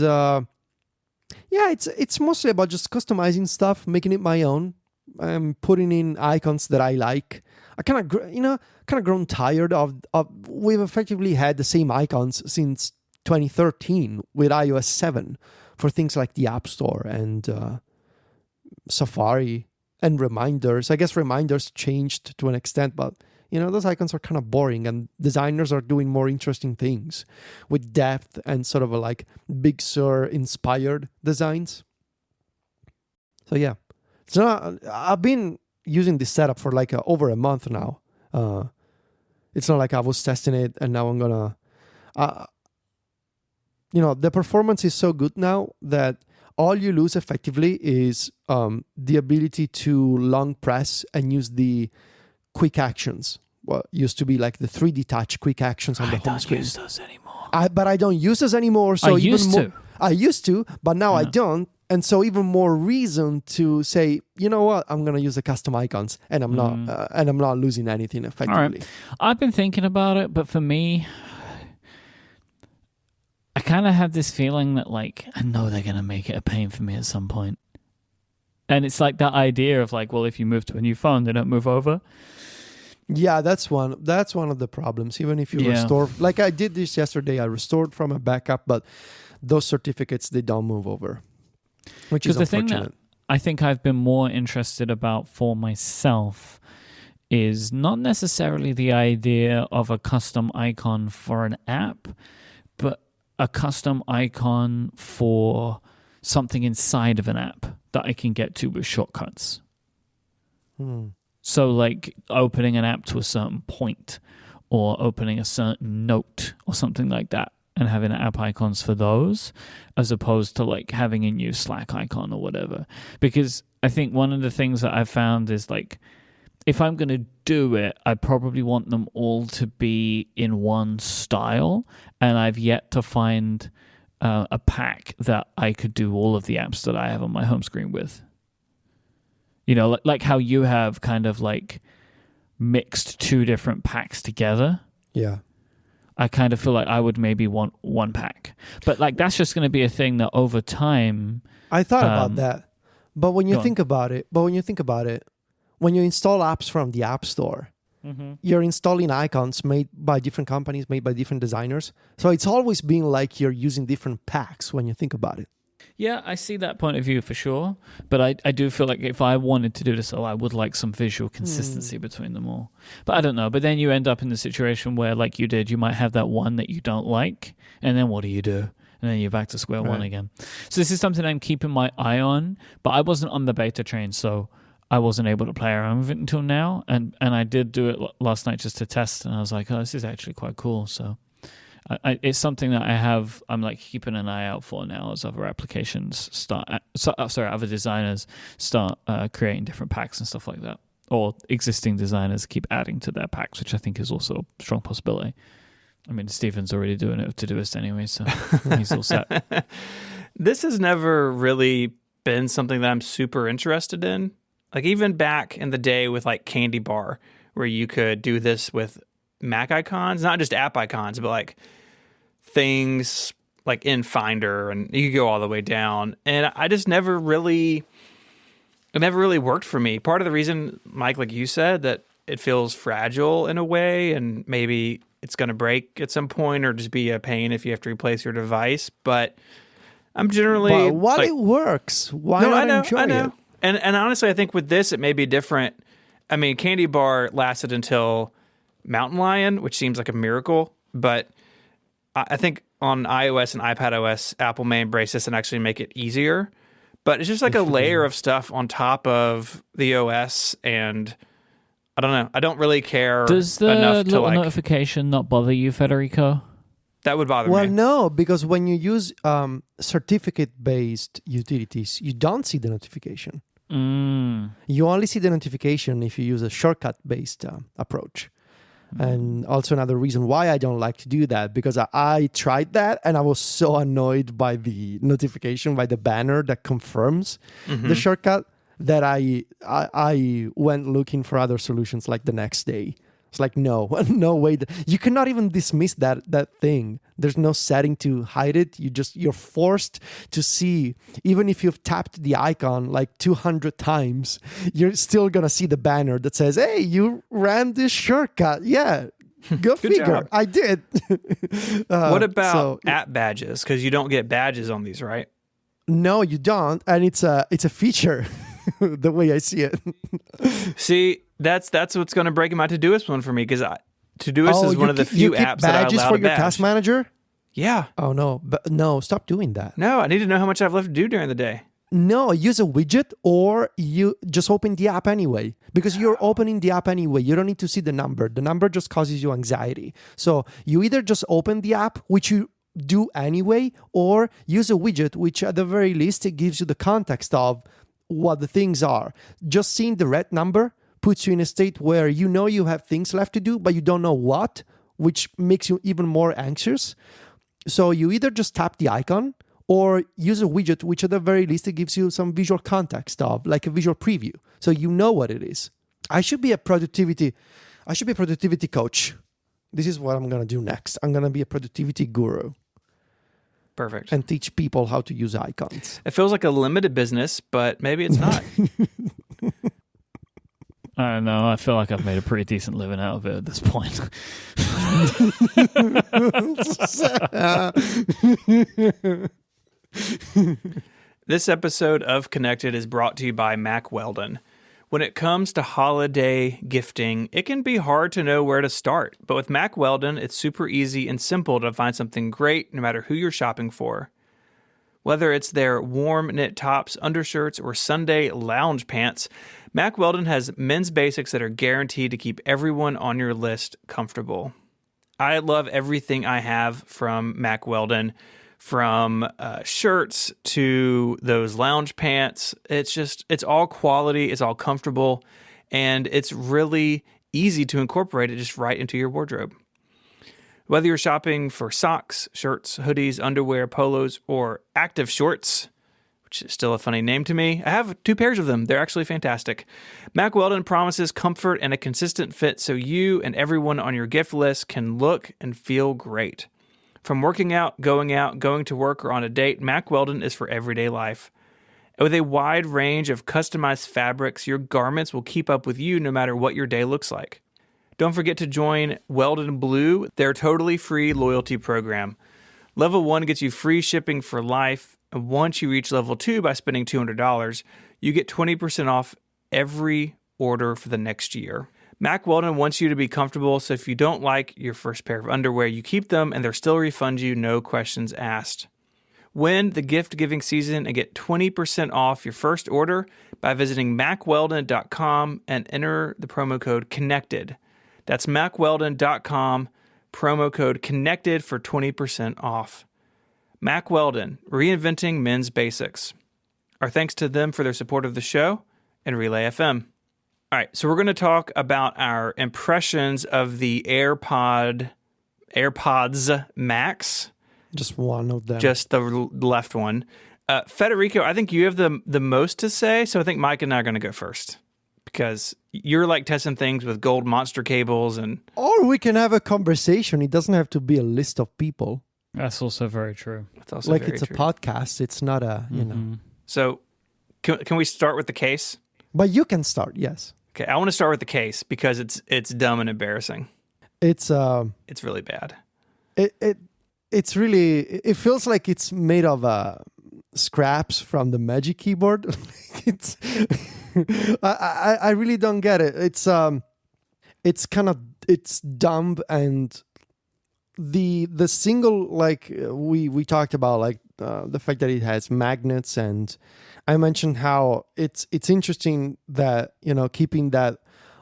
it's mostly about just customizing stuff, making it my own, putting in icons that I like. I kind of grown tired of we've effectively had the same icons since 2013 with iOS 7 for things like the App Store and Safari and reminders. I guess reminders changed to an extent, but those icons are kind of boring, and designers are doing more interesting things with depth and sort of like Big Sur inspired designs. So yeah, I've been using this setup for like over a month now. It's not like I was testing it and now I'm gonna, the performance is so good now that all you lose effectively is the ability to long press and use the quick actions. What used to be like the 3D touch quick actions on the home screen. I don't use those anymore. But I don't use those anymore. So I used to, but now I don't. And so even more reason to say, you know what, I'm going to use the custom icons, and I'm not losing anything effectively. All right. I've been thinking about it, but for me, I kind of have this feeling that like I know they're going to make it a pain for me at some point. And it's like that idea of like, well, if you move to a new phone, they don't move over. Yeah, that's one of the problems. Even if you restore, like I did this yesterday, I restored from a backup, but those certificates, they don't move over, which is unfortunate. Thing that I think I've been more interested about for myself is not necessarily the idea of a custom icon for an app, but a custom icon for something inside of an app that I can get to with shortcuts. So like opening an app to a certain point or opening a certain note or something like that, and having app icons for those as opposed to like having a new Slack icon or whatever. Because I think one of the things that I've found is like, if I'm going to do it, I probably want them all to be in one style. And I've yet to find a pack that I could do all of the apps that I have on my home screen with. You know, like how you have kind of like mixed two different packs together. Yeah. I kind of feel like I would maybe want one pack. But like that's just going to be a thing that over time. I thought about that. But when you Go think about it, when you install apps from the App Store, you're installing icons made by different companies, made by different designers. So it's always been like you're using different packs when you think about it. Yeah, I see that point of view for sure. But I do feel like if I wanted to do this, I would like some visual consistency between them all. But I don't know. But then you end up in the situation where, like you did, you might have that one that you don't like. And then what do? And then you're back to square one again. So this is something I'm keeping my eye on. But I wasn't on the beta train, so I wasn't able to play around with it until now. And I did do it last night just to test. And I was like, oh, this is actually quite cool. So it's something that I'm like keeping an eye out for now as other applications other designers start creating different packs and stuff like that. Or existing designers keep adding to their packs, which I think is also a strong possibility. I mean, Steven's already doing it with Todoist anyway, so he's all set. This has never really been something that I'm super interested in. Like even back in the day with like Candy Bar, where you could do this with Mac icons, not just app icons, but like things like in Finder, and you could go all the way down. And I just it never really worked for me. Part of the reason, Mike, like you said, that it feels fragile in a way, and maybe it's going to break at some point or just be a pain if you have to replace your device. But I'm generally... But while it works, why not enjoy it? And honestly, I think with this, it may be different. I mean, Candy Bar lasted until Mountain Lion, which seems like a miracle. But I think on iOS and iPadOS, Apple may embrace this and actually make it easier. But it's just like a layer of stuff on top of the OS, and I don't know. I don't really care. Does the enough to little notification not bother you, Federico? That would bother me. Well, no, because when you use certificate-based utilities, you don't see the notification. You only see the notification if you use a shortcut-based approach. And also another reason why I don't like to do that, because I tried that and I was so annoyed by the notification, by the banner that confirms the shortcut, that I went looking for other solutions like the next day. It's like, no way. You cannot even dismiss that thing. There's no setting to hide it. You're forced to see, even if you've tapped the icon like 200 times, you're still going to see the banner that says, hey, you ran this shortcut. Yeah, go figure. Job. I did. What about app badges? Because you don't get badges on these, right? No, you don't. And it's a feature, the way I see it. See, that's what's going to break my Todoist one for me, because Todoist is one of the few apps that I allow badges for your badge. task manager? Yeah. Oh, no. But no, stop doing that. No, I need to know how much I've left to do during the day. No, use a widget, or you just open the app anyway. Because you're opening the app anyway. You don't need to see the number. The number just causes you anxiety. So you either just open the app, which you do anyway, or use a widget, which at the very least, it gives you the context of what the things are. Just seeing the red number puts you in a state where you know you have things left to do, but you don't know what, which makes you even more anxious. So you either just tap the icon or use a widget, which at the very least it gives you some visual context of, like a visual preview. So you know what it is. I should be a productivity coach. This is what I'm going to do next. I'm going to be a productivity guru. Perfect. And teach people how to use icons. It feels like a limited business, but maybe it's not. I don't know. I feel like I've made a pretty decent living out of it at this point. This episode of Connected is brought to you by Mack Weldon. When it comes to holiday gifting, it can be hard to know where to start. But with Mack Weldon, it's super easy and simple to find something great no matter who you're shopping for. Whether it's their warm knit tops, undershirts, or Sunday lounge pants, Mack Weldon has men's basics that are guaranteed to keep everyone on your list comfortable. I love everything I have from Mack Weldon, from shirts to those lounge pants. It's all quality, it's all comfortable, and it's really easy to incorporate it just right into your wardrobe. Whether you're shopping for socks, shirts, hoodies, underwear, polos, or active shorts, which is still a funny name to me. I have 2 pairs of them. They're actually fantastic. Mack Weldon promises comfort and a consistent fit so you and everyone on your gift list can look and feel great. From working out, going to work, or on a date, Mack Weldon is for everyday life. With a wide range of customized fabrics, your garments will keep up with you no matter what your day looks like. Don't forget to join Weldon Blue, their totally free loyalty program. Level 1 gets you free shipping for life, and once you reach level 2 by spending $200, you get 20% off every order for the next year. Mack Weldon wants you to be comfortable, so if you don't like your first pair of underwear, you keep them and they'll still refund you, no questions asked. Win the gift-giving season and get 20% off your first order by visiting MackWeldon.com and enter the promo code CONNECTED. That's MackWeldon.com, promo code CONNECTED for 20% off. Mack Weldon, reinventing men's basics. Our thanks to them for their support of the show and Relay FM. All right, so we're going to talk about our impressions of the AirPods Max. Just one of them. Just the left one. Federico, I think you have the most to say, so I think Mike and I are going to go first. Because you're like testing things with gold monster cables and... Or we can have a conversation. It doesn't have to be a list of people. That's also very true. That's also like very it's true. A podcast. It's not a, you know. So can we start with the case? But you can start, yes. Okay, I want to start with the case because it's dumb and embarrassing. It's really bad. It's really, it feels like it's made of scraps from the Magic Keyboard. It's I really don't get it. It's dumb, and the single, like we talked about, like the fact that it has magnets, and I mentioned how it's interesting that, you know, keeping that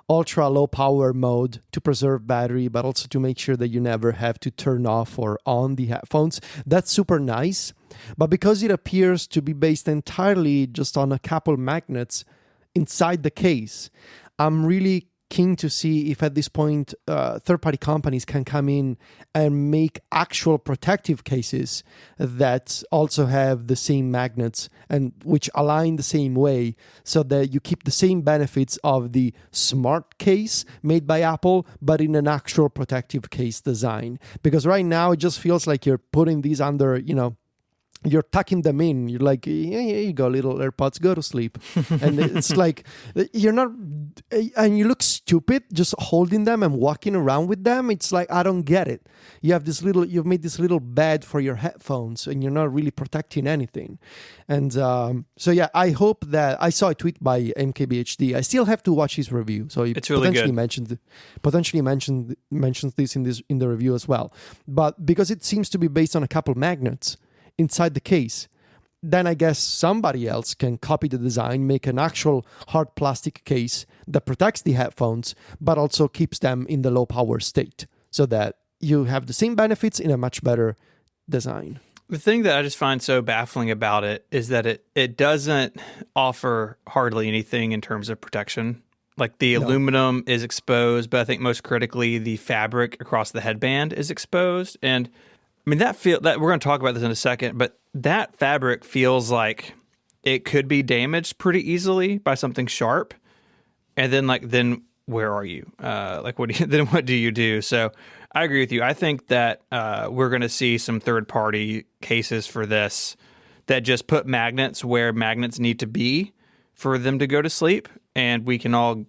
ultra low power mode to preserve battery, but also to make sure that you never have to turn off or on the headphones. That's super nice. But because it appears to be based entirely just on a couple magnets inside the case, I'm really keen to see if at this point third-party companies can come in and make actual protective cases that also have the same magnets and which align the same way, so that you keep the same benefits of the smart case made by Apple, but in an actual protective case design. Because right now it just feels like you're putting these under, you know, you're tucking them in. You're like, yeah, here you go, little AirPods, go to sleep. And it's like, you're not, and you look stupid just holding them and walking around with them. It's like, I don't get it. You've made this little bed for your headphones and you're not really protecting anything. And so yeah, I hope that, I saw a tweet by MKBHD. I still have to watch his review. So he it's really potentially mentions this in the review as well. But because it seems to be based on a couple magnets inside the case, then I guess somebody else can copy the design, make an actual hard plastic case that protects the headphones, but also keeps them in the low power state, so that you have the same benefits in a much better design. The thing that I just find so baffling about it is that it doesn't offer hardly anything in terms of protection. Like the aluminum is exposed, but I think most critically the fabric across the headband is exposed. And I mean, that we're going to talk about this in a second, but that fabric feels like it could be damaged pretty easily by something sharp. And then where are you? What do you do? So I agree with you. I think that we're going to see some third-party cases for this that just put magnets where magnets need to be for them to go to sleep, and we can all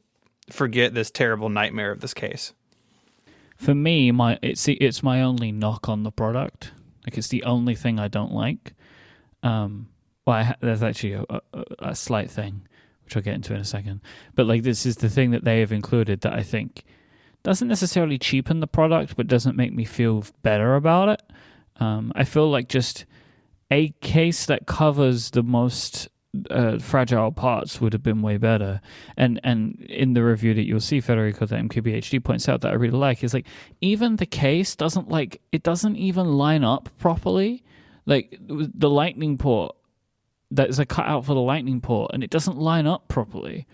forget this terrible nightmare of this case. For me, it's my only knock on the product. Like, it's the only thing I don't like. There's actually a slight thing, which I'll get into in a second. But like, this is the thing that they have included that I think doesn't necessarily cheapen the product, but doesn't make me feel better about it. I feel like just a case that covers the most fragile parts would have been way better. And in the review that you'll see, Federico, that MKBHD points out that I really like, is like, even the case doesn't even line up properly. Like, the lightning port, there's a cutout for the lightning port, and it doesn't line up properly.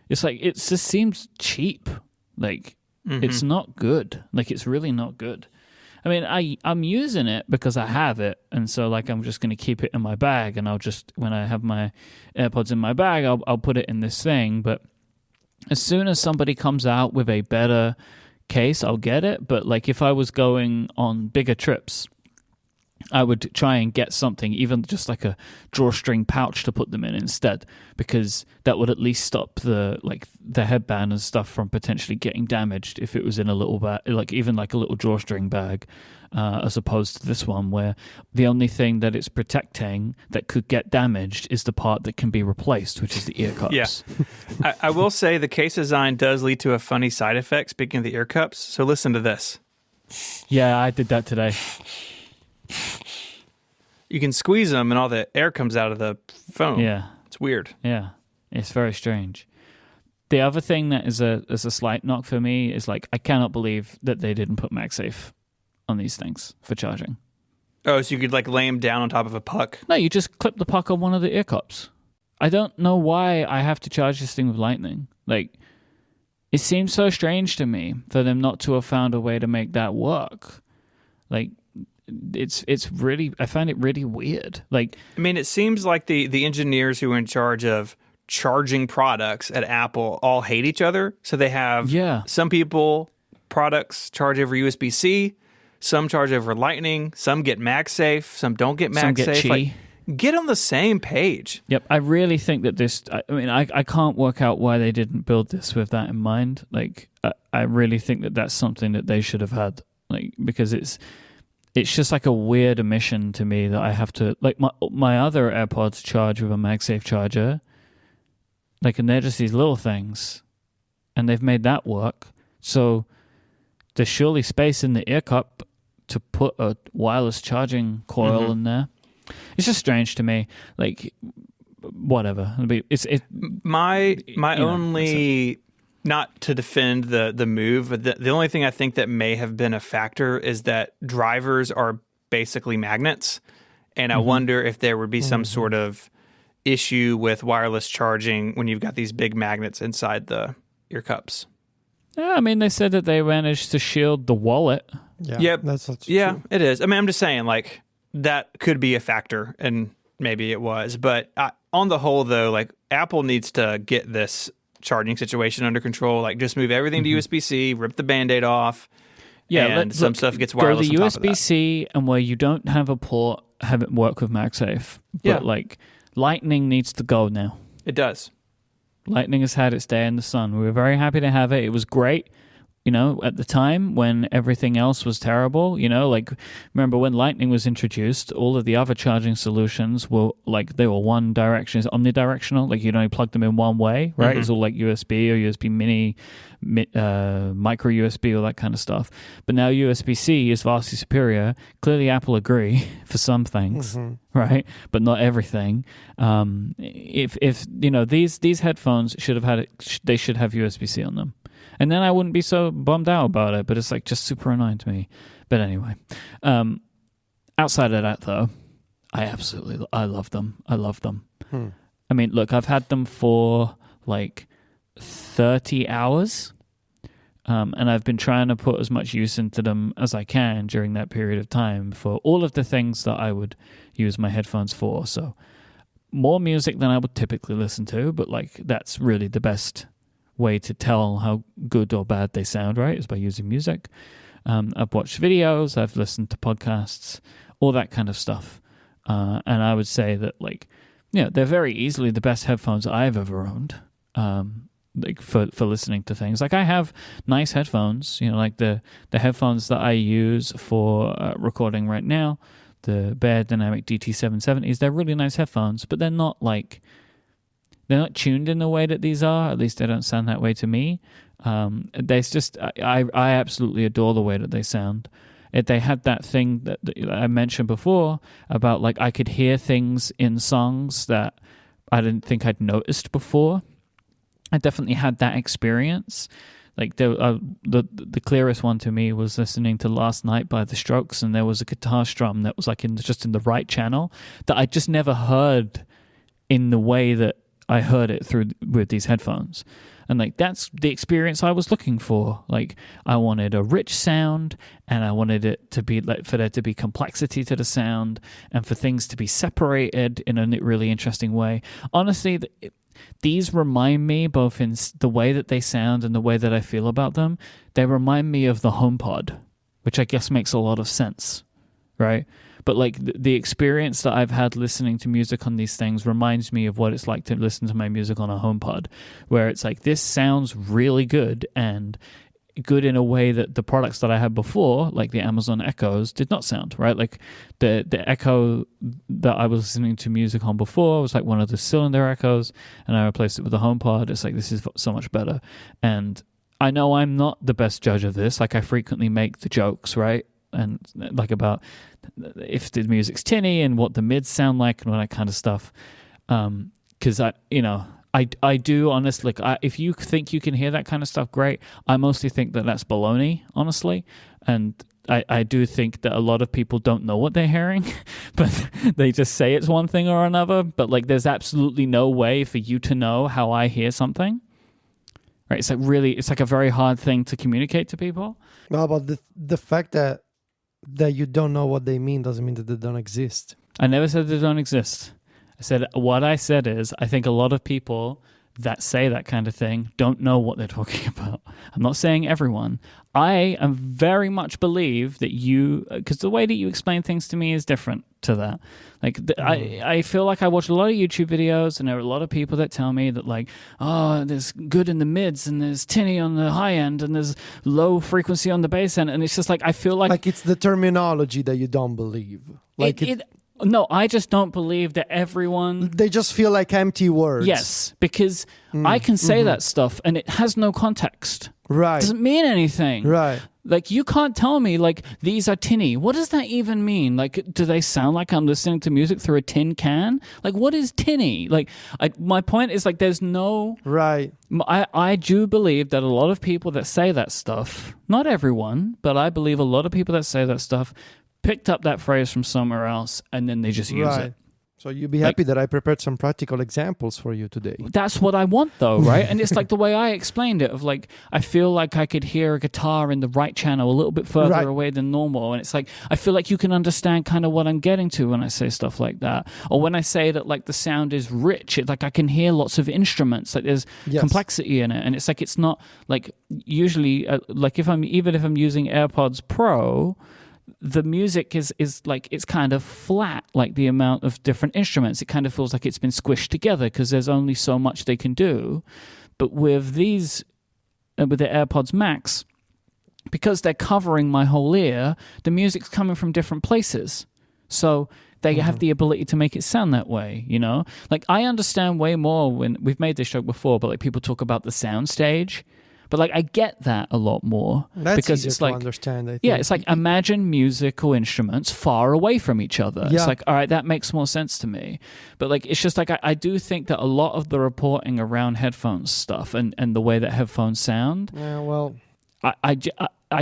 It's like, it just seems cheap. Like, it's not good. Like, it's really not good. I mean, I'm using it because I have it, and so like I'm just going to keep it in my bag, and I'll just, when I have my AirPods in my bag, I'll put it in this thing. But as soon as somebody comes out with a better case, I'll get it. But like if I was going on bigger trips, I would try and get something, even just like a drawstring pouch to put them in instead, because that would at least stop the headband and stuff from potentially getting damaged if it was in a little bag, like even like a little drawstring bag, as opposed to this one where the only thing that it's protecting that could get damaged is the part that can be replaced, which is the ear cups. Yeah. I will say the case design does lead to a funny side effect, speaking of the ear cups. So listen to this. Yeah, I did that today. You can squeeze them and all the air comes out of the foam. Yeah. It's weird. Yeah. It's very strange. The other thing that is a slight knock for me is like I cannot believe that they didn't put MagSafe on these things for charging. Oh, so you could like lay them down on top of a puck? No, you just clip the puck on one of the ear cups. I don't know why I have to charge this thing with lightning. Like, it seems so strange to me for them not to have found a way to make that work. Like, it's really, I find it really weird. Like, I mean, it seems like the engineers who are in charge of charging products at Apple all hate each other. So they have some people, products charge over USB-C, some charge over Lightning, some get MagSafe, some don't get MagSafe. Some get Qi. Like, get on the same page. Yep, I really think that this, I mean, I can't work out why they didn't build this with that in mind. Like, I really think that that's something that they should have had, like, because it's just like a weird omission to me that I have to, like, my other AirPods charge with a MagSafe charger, like, and they're just these little things, and they've made that work. So there's surely space in the ear cup to put a wireless charging coil in there. It's just strange to me. Like, whatever. My only, not to defend the move, but the only thing I think that may have been a factor is that drivers are basically magnets, and I wonder if there would be some sort of issue with wireless charging when you've got these big magnets inside the ear cups. Yeah, I mean, they said that they managed to shield the wallet. Yeah, that's true. It is. I mean, I'm just saying, like, that could be a factor, and maybe it was. But on the whole, though, like, Apple needs to get this charging situation under control. Like, just move everything to USB-C, rip the Band-Aid off, and some stuff gets wireless on top of that. Go to USB-C, and where you don't have a port, have it work with MagSafe. But, like, Lightning needs to go now. It does. Lightning has had its day in the sun. We were very happy to have it. It was great. You know, at the time when everything else was terrible, you know, like, remember when Lightning was introduced, all of the other charging solutions were like, they were one direction, it's omnidirectional, like you'd only plug them in one way, right? It's all like USB or USB mini, micro USB, all that kind of stuff. But now USB-C is vastly superior. Clearly Apple agree for some things, right? But not everything. If you know, these headphones should have had it, they should have USB-C on them. And then I wouldn't be so bummed out about it, but it's like just super annoying to me. But anyway, outside of that though, I love them. I love them. I mean, look, I've had them for like 30 hours, and I've been trying to put as much use into them as I can during that period of time for all of the things that I would use my headphones for. So more music than I would typically listen to, but like that's really the best way to tell how good or bad they sound, right, is by using music. I've watched videos, I've listened to podcasts, all that kind of stuff. And I would say that, like, yeah, they're very easily the best headphones I've ever owned, like for listening to things. Like, I have nice headphones, you know, like the headphones that I use for recording right now, the Bear Dynamic DT770s, they're really nice headphones, but they're not tuned in the way that these are. At least they don't sound that way to me. There's just, I absolutely adore the way that they sound. They had that thing that I mentioned before about, like, I could hear things in songs that I didn't think I'd noticed before. I definitely had that experience. Like, the clearest one to me was listening to Last Night by The Strokes, and there was a guitar strum that was like just in the right channel that I just never heard in the way that I heard it with these headphones. And like that's the experience I was looking for. Like I wanted a rich sound, and I wanted it to be like for there to be complexity to the sound, and for things to be separated in a really interesting way. Honestly, these remind me, both in the way that they sound and the way that I feel about them, they remind me of the HomePod, which I guess makes a lot of sense, right? But like the experience that I've had listening to music on these things reminds me of what it's like to listen to my music on a HomePod, where it's like, this sounds really good, and good in a way that the products that I had before, like the Amazon Echoes, did not sound, right? Like the Echo that I was listening to music on before was like one of the cylinder Echoes, and I replaced it with a HomePod. It's like, this is so much better. And I know I'm not the best judge of this. Like I frequently make the jokes, right? And like about if the music's tinny and what the mids sound like and all that kind of stuff. Because I do honestly, if you think you can hear that kind of stuff, great. I mostly think that that's baloney, honestly. And I do think that a lot of people don't know what they're hearing, but they just say it's one thing or another. But like, there's absolutely no way for you to know how I hear something. Right? It's like a very hard thing to communicate to people. Well, but the fact that you don't know what they mean doesn't mean that they don't exist. I never said they don't exist. What I said is, I think a lot of people that say that kind of thing don't know what they're talking about. I'm not saying everyone. I am very much believe that because the way that you explain things to me is different to that. Like, I feel like I watch a lot of YouTube videos, and there are a lot of people that tell me that like, oh, there's good in the mids, and there's tinny on the high end, and there's low frequency on the bass end, and it's just like, I feel like it's the terminology that you don't believe. No, I just don't believe that everyone... They just feel like empty words. Yes, because I can say that stuff and it has no context. Right. It doesn't mean anything. Right. Like, you can't tell me, like, these are tinny. What does that even mean? Like, do they sound like I'm listening to music through a tin can? Like, what is tinny? Like, my point is, like, there's no... Right. I do believe that a lot of people that say that stuff, not everyone, but I believe a lot of people that say that stuff picked up that phrase from somewhere else, and then they just use it. So you'd be happy that I prepared some practical examples for you today. That's what I want, though, right? And it's like the way I explained it, of like, I feel like I could hear a guitar in the right channel a little bit further away than normal. And it's like, I feel like you can understand kind of what I'm getting to when I say stuff like that. Or when I say that like the sound is rich, it's like I can hear lots of instruments, like there's complexity in it. And it's like, it's not like usually, like even if I'm using AirPods Pro, the music is like, it's kind of flat, like the amount of different instruments. It kind of feels like it's been squished together because there's only so much they can do. But with these, with the AirPods Max, because they're covering my whole ear, the music's coming from different places. So they have the ability to make it sound that way, you know? Like, I understand way more when we've made this joke before, but like people talk about the sound stage. But like, I get that a lot more. That's because it's like, to understand, I think. Yeah, it's like, imagine musical instruments far away from each other. Yeah. It's like, all right, that makes more sense to me. But like, it's just like, I do think that a lot of the reporting around headphones stuff and the way that headphones sound, I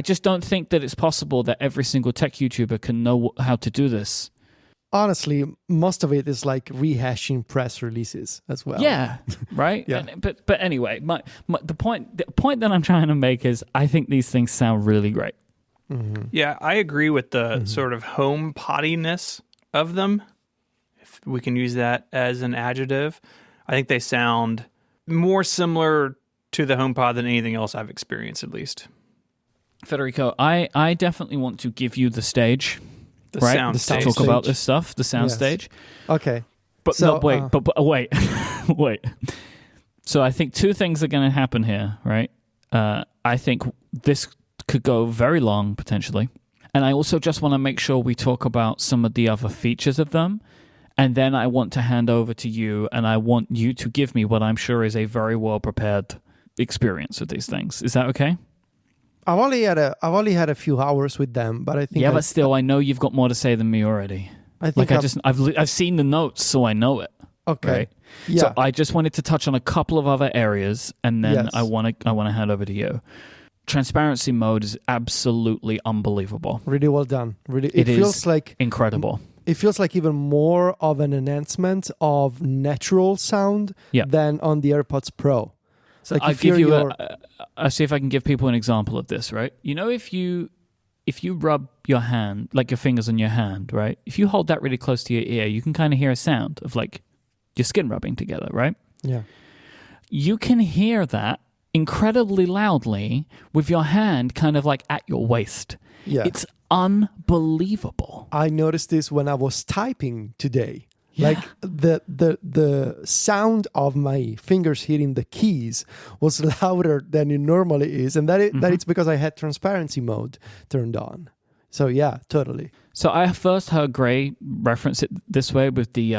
just don't think that it's possible that every single tech YouTuber can know how to do this. Honestly, most of it is like rehashing press releases as well. Yeah, right. Yeah. But anyway, the point that I'm trying to make is, I think these things sound really great. Mm-hmm. Yeah, I agree with the sort of home pottiness of them, if we can use that as an adjective. I think they sound more similar to the HomePod than anything else I've experienced, at least. Federico, I definitely want to give you the stage. The sound stage. Talk about this stuff, the sound stage. Okay. But wait. So I think two things are going to happen here, right? I think this could go very long, potentially. And I also just want to make sure we talk about some of the other features of them. And then I want to hand over to you, and I want you to give me what I'm sure is a very well-prepared experience with these things. Is that okay? I've only had a few hours with them, but I think but still, I know you've got more to say than me already. I think I've seen the notes, so I know it. Okay. Right? Yeah. So I just wanted to touch on a couple of other areas, and then I want to hand over to you. Transparency mode is absolutely unbelievable. Really well done. Really, it feels like incredible. It feels like even more of an enhancement of natural sound than on the AirPods Pro. So I'll see if I can give people an example of this, right? You know, if you rub your hand, like your fingers on your hand, right? If you hold that really close to your ear, you can kind of hear a sound of like your skin rubbing together, right? Yeah. You can hear that incredibly loudly with your hand kind of like at your waist. Yeah. It's unbelievable. I noticed this when I was typing today. Like the sound of my fingers hitting the keys was louder than it normally is, and that it's because I had transparency mode turned on. So yeah, totally. So I first heard Gray reference it this way with the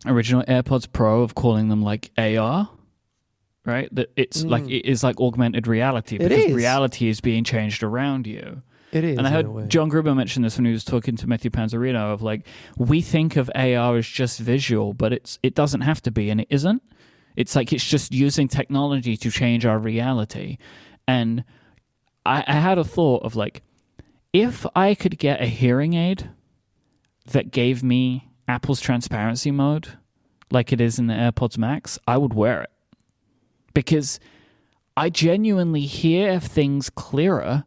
original AirPods Pro of calling them like AR, right? That it's like it is like augmented reality because reality is being changed around you. It is. And I heard John Gruber mention this when he was talking to Matthew Panzarino of like, we think of AR as just visual, but it doesn't have to be, and it isn't. It's like it's just using technology to change our reality. And I had a thought of like, if I could get a hearing aid that gave me Apple's transparency mode, like it is in the AirPods Max, I would wear it. Because I genuinely hear things clearer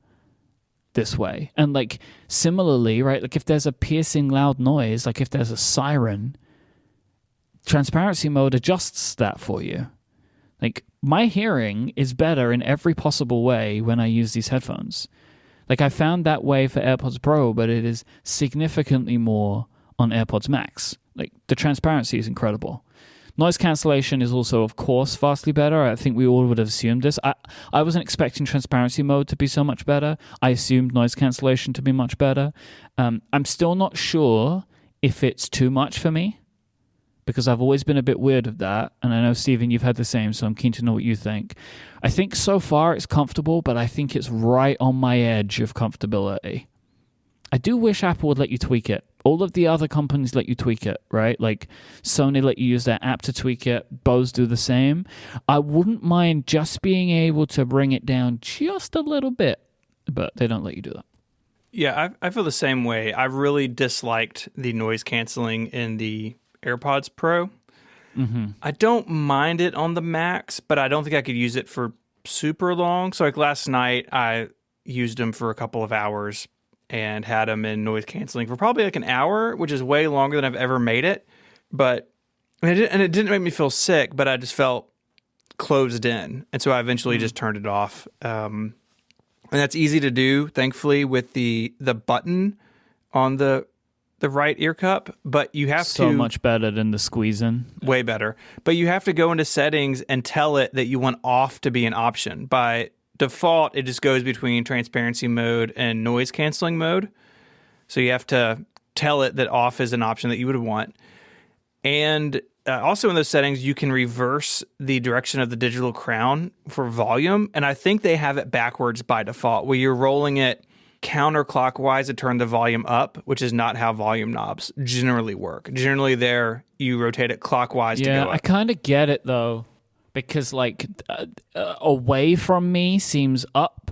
this way. And like similarly, right, like if there's a piercing loud noise, like if there's a siren, transparency mode adjusts that for you. Like my hearing is better in every possible way when I use these headphones. Like I found that way for AirPods Pro, but it is significantly more on AirPods Max. Like the transparency is incredible. Noise cancellation is also, of course, vastly better. I think we all would have assumed this. I wasn't expecting transparency mode to be so much better. I assumed noise cancellation to be much better. I'm still not sure if it's too much for me because I've always been a bit weird of that. And I know, Stephen, you've had the same, so I'm keen to know what you think. I think so far it's comfortable, but I think it's right on my edge of comfortability. I do wish Apple would let you tweak it. All of the other companies let you tweak it, right? Like Sony let you use their app to tweak it. Bose do the same. I wouldn't mind just being able to bring it down just a little bit, but they don't let you do that. Yeah, I feel the same way. I really disliked the noise canceling in the AirPods Pro. Mm-hmm. I don't mind it on the Max, but I don't think I could use it for super long. So like last night, I used them for a couple of hours and had them in noise canceling for probably like an hour, which is way longer than I've ever made it. But it didn't make me feel sick, but I just felt closed in. And so I eventually just turned it off. And that's easy to do, thankfully, with the button on the right ear cup. But you have so much better than the squeezing. Way better. But you have to go into settings and tell it that you want off to be an option. By default, it just goes between transparency mode and noise canceling mode. So you have to tell it that off is an option that you would want. And also in those settings, you can reverse the direction of the digital crown for volume. And I think they have it backwards by default, where you're rolling it counterclockwise to turn the volume up, which is not how volume knobs generally work. Generally, you rotate it clockwise to go up. Yeah, I kind of get it, though. Because, like, away from me seems up,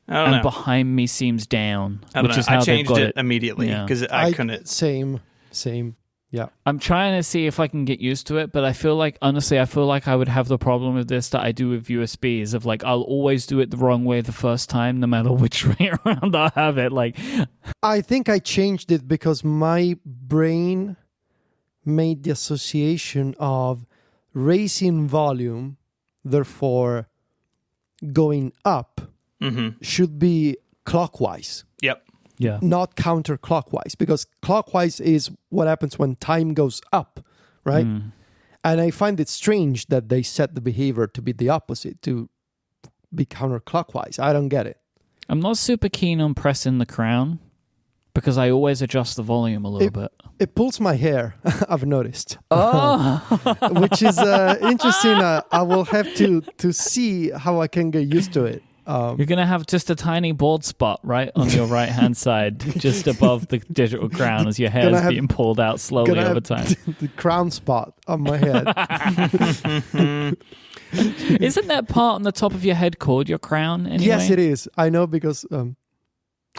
and behind me seems down. I changed it immediately because I couldn't. Same. Yeah. I'm trying to see if I can get used to it, but I feel like, honestly, I would have the problem with this that I do with USBs of, like, I'll always do it the wrong way the first time, no matter which way around I have it. Like, I think I changed it because my brain made the association of raising volume, therefore going up, should be clockwise. Yep. Yeah. Not counterclockwise, because clockwise is what happens when time goes up, right? And I find it strange that they set the behavior to be the opposite, to be counterclockwise. I don't get it. I'm not super keen on pressing the crown because I always adjust the volume a little bit. It pulls my hair, I've noticed. Oh! Which is interesting. I will have to see how I can get used to it. You're going to have just a tiny bald spot right on your right-hand side, just above the digital crown as your hair is being pulled out slowly over time. The crown spot on my head. Isn't that part on the top of your head called your crown anyway? Yes, it is. I know because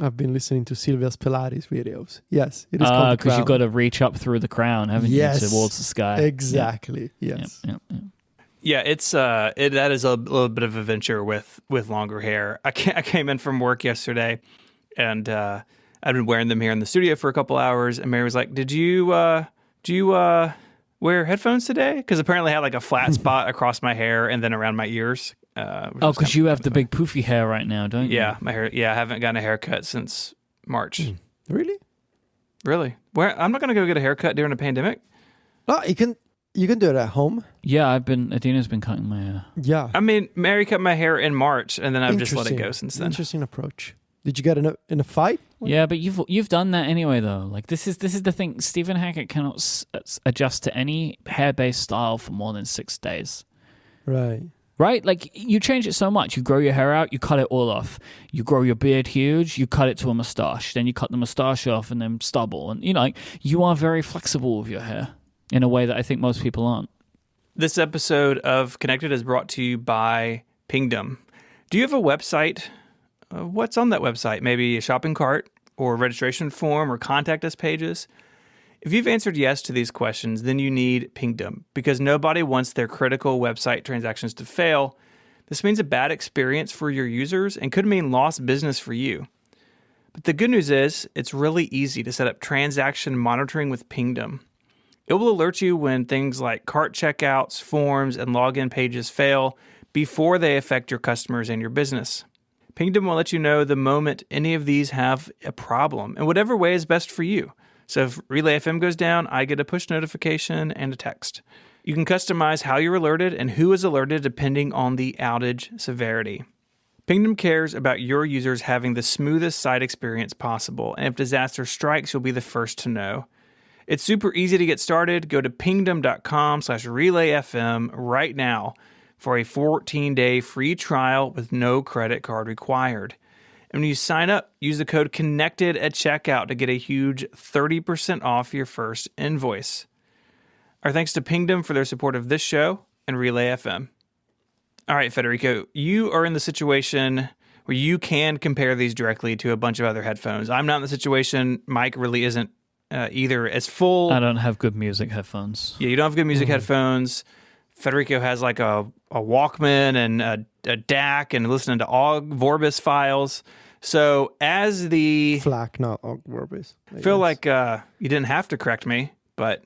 I've been listening to Silvia's Pilates videos. Yes, it is called the crown. Because you've got to reach up through the crown, haven't you, towards the sky. Exactly, yes. Yep. Yeah, it's that is a little bit of a venture with longer hair. I came in from work yesterday, and I'd been wearing them here in the studio for a couple hours, and Mary was like, "Do you wear headphones today?" Because apparently I had like a flat spot across my hair and then around my ears. Because you have the big poofy hair right now, don't you? Yeah, my hair. Yeah, I haven't gotten a haircut since March. Really? Really? I'm not gonna go get a haircut during a pandemic. Oh, you can do it at home. Yeah, Adina's been cutting my hair. Yeah. I mean, Mary cut my hair in March, and then I've just let it go since then. Interesting approach. Did you get in a fight? Yeah, but you've done that anyway, though. Like this is the thing. Stephen Hackett cannot adjust to any hair-based style for more than 6 days. Right. Right? Like, you change it so much. You grow your hair out, you cut it all off. You grow your beard huge, you cut it to a mustache. Then you cut the mustache off and then stubble. And, you are very flexible with your hair in a way that I think most people aren't. This episode of Connected is brought to you by Pingdom. Do you have a website? What's on that website? Maybe a shopping cart or registration form or contact us pages? If you've answered yes to these questions, then you need Pingdom, because nobody wants their critical website transactions to fail. This means a bad experience for your users and could mean lost business for you. But the good news is, it's really easy to set up transaction monitoring with Pingdom. It will alert you when things like cart checkouts, forms, and login pages fail before they affect your customers and your business. Pingdom will let you know the moment any of these have a problem, in whatever way is best for you. So if Relay FM goes down, I get a push notification and a text. You can customize how you're alerted and who is alerted depending on the outage severity. Pingdom cares about your users having the smoothest site experience possible, and if disaster strikes, you'll be the first to know. It's super easy to get started. Go to pingdom.com/relayfm right now for a 14-day free trial with no credit card required. And when you sign up, use the code CONNECTED at checkout to get a huge 30% off your first invoice. Our thanks to Pingdom for their support of this show and Relay FM. All right, Federico, you are in the situation where you can compare these directly to a bunch of other headphones. I'm not in the situation. Mike really isn't either. As full. I don't have good music headphones. Yeah, you don't have good music headphones. Federico has like a Walkman and a DAC and listening to Ogg Vorbis files. So as the... FLAC, not Ogg Vorbis. I feel like you didn't have to correct me, but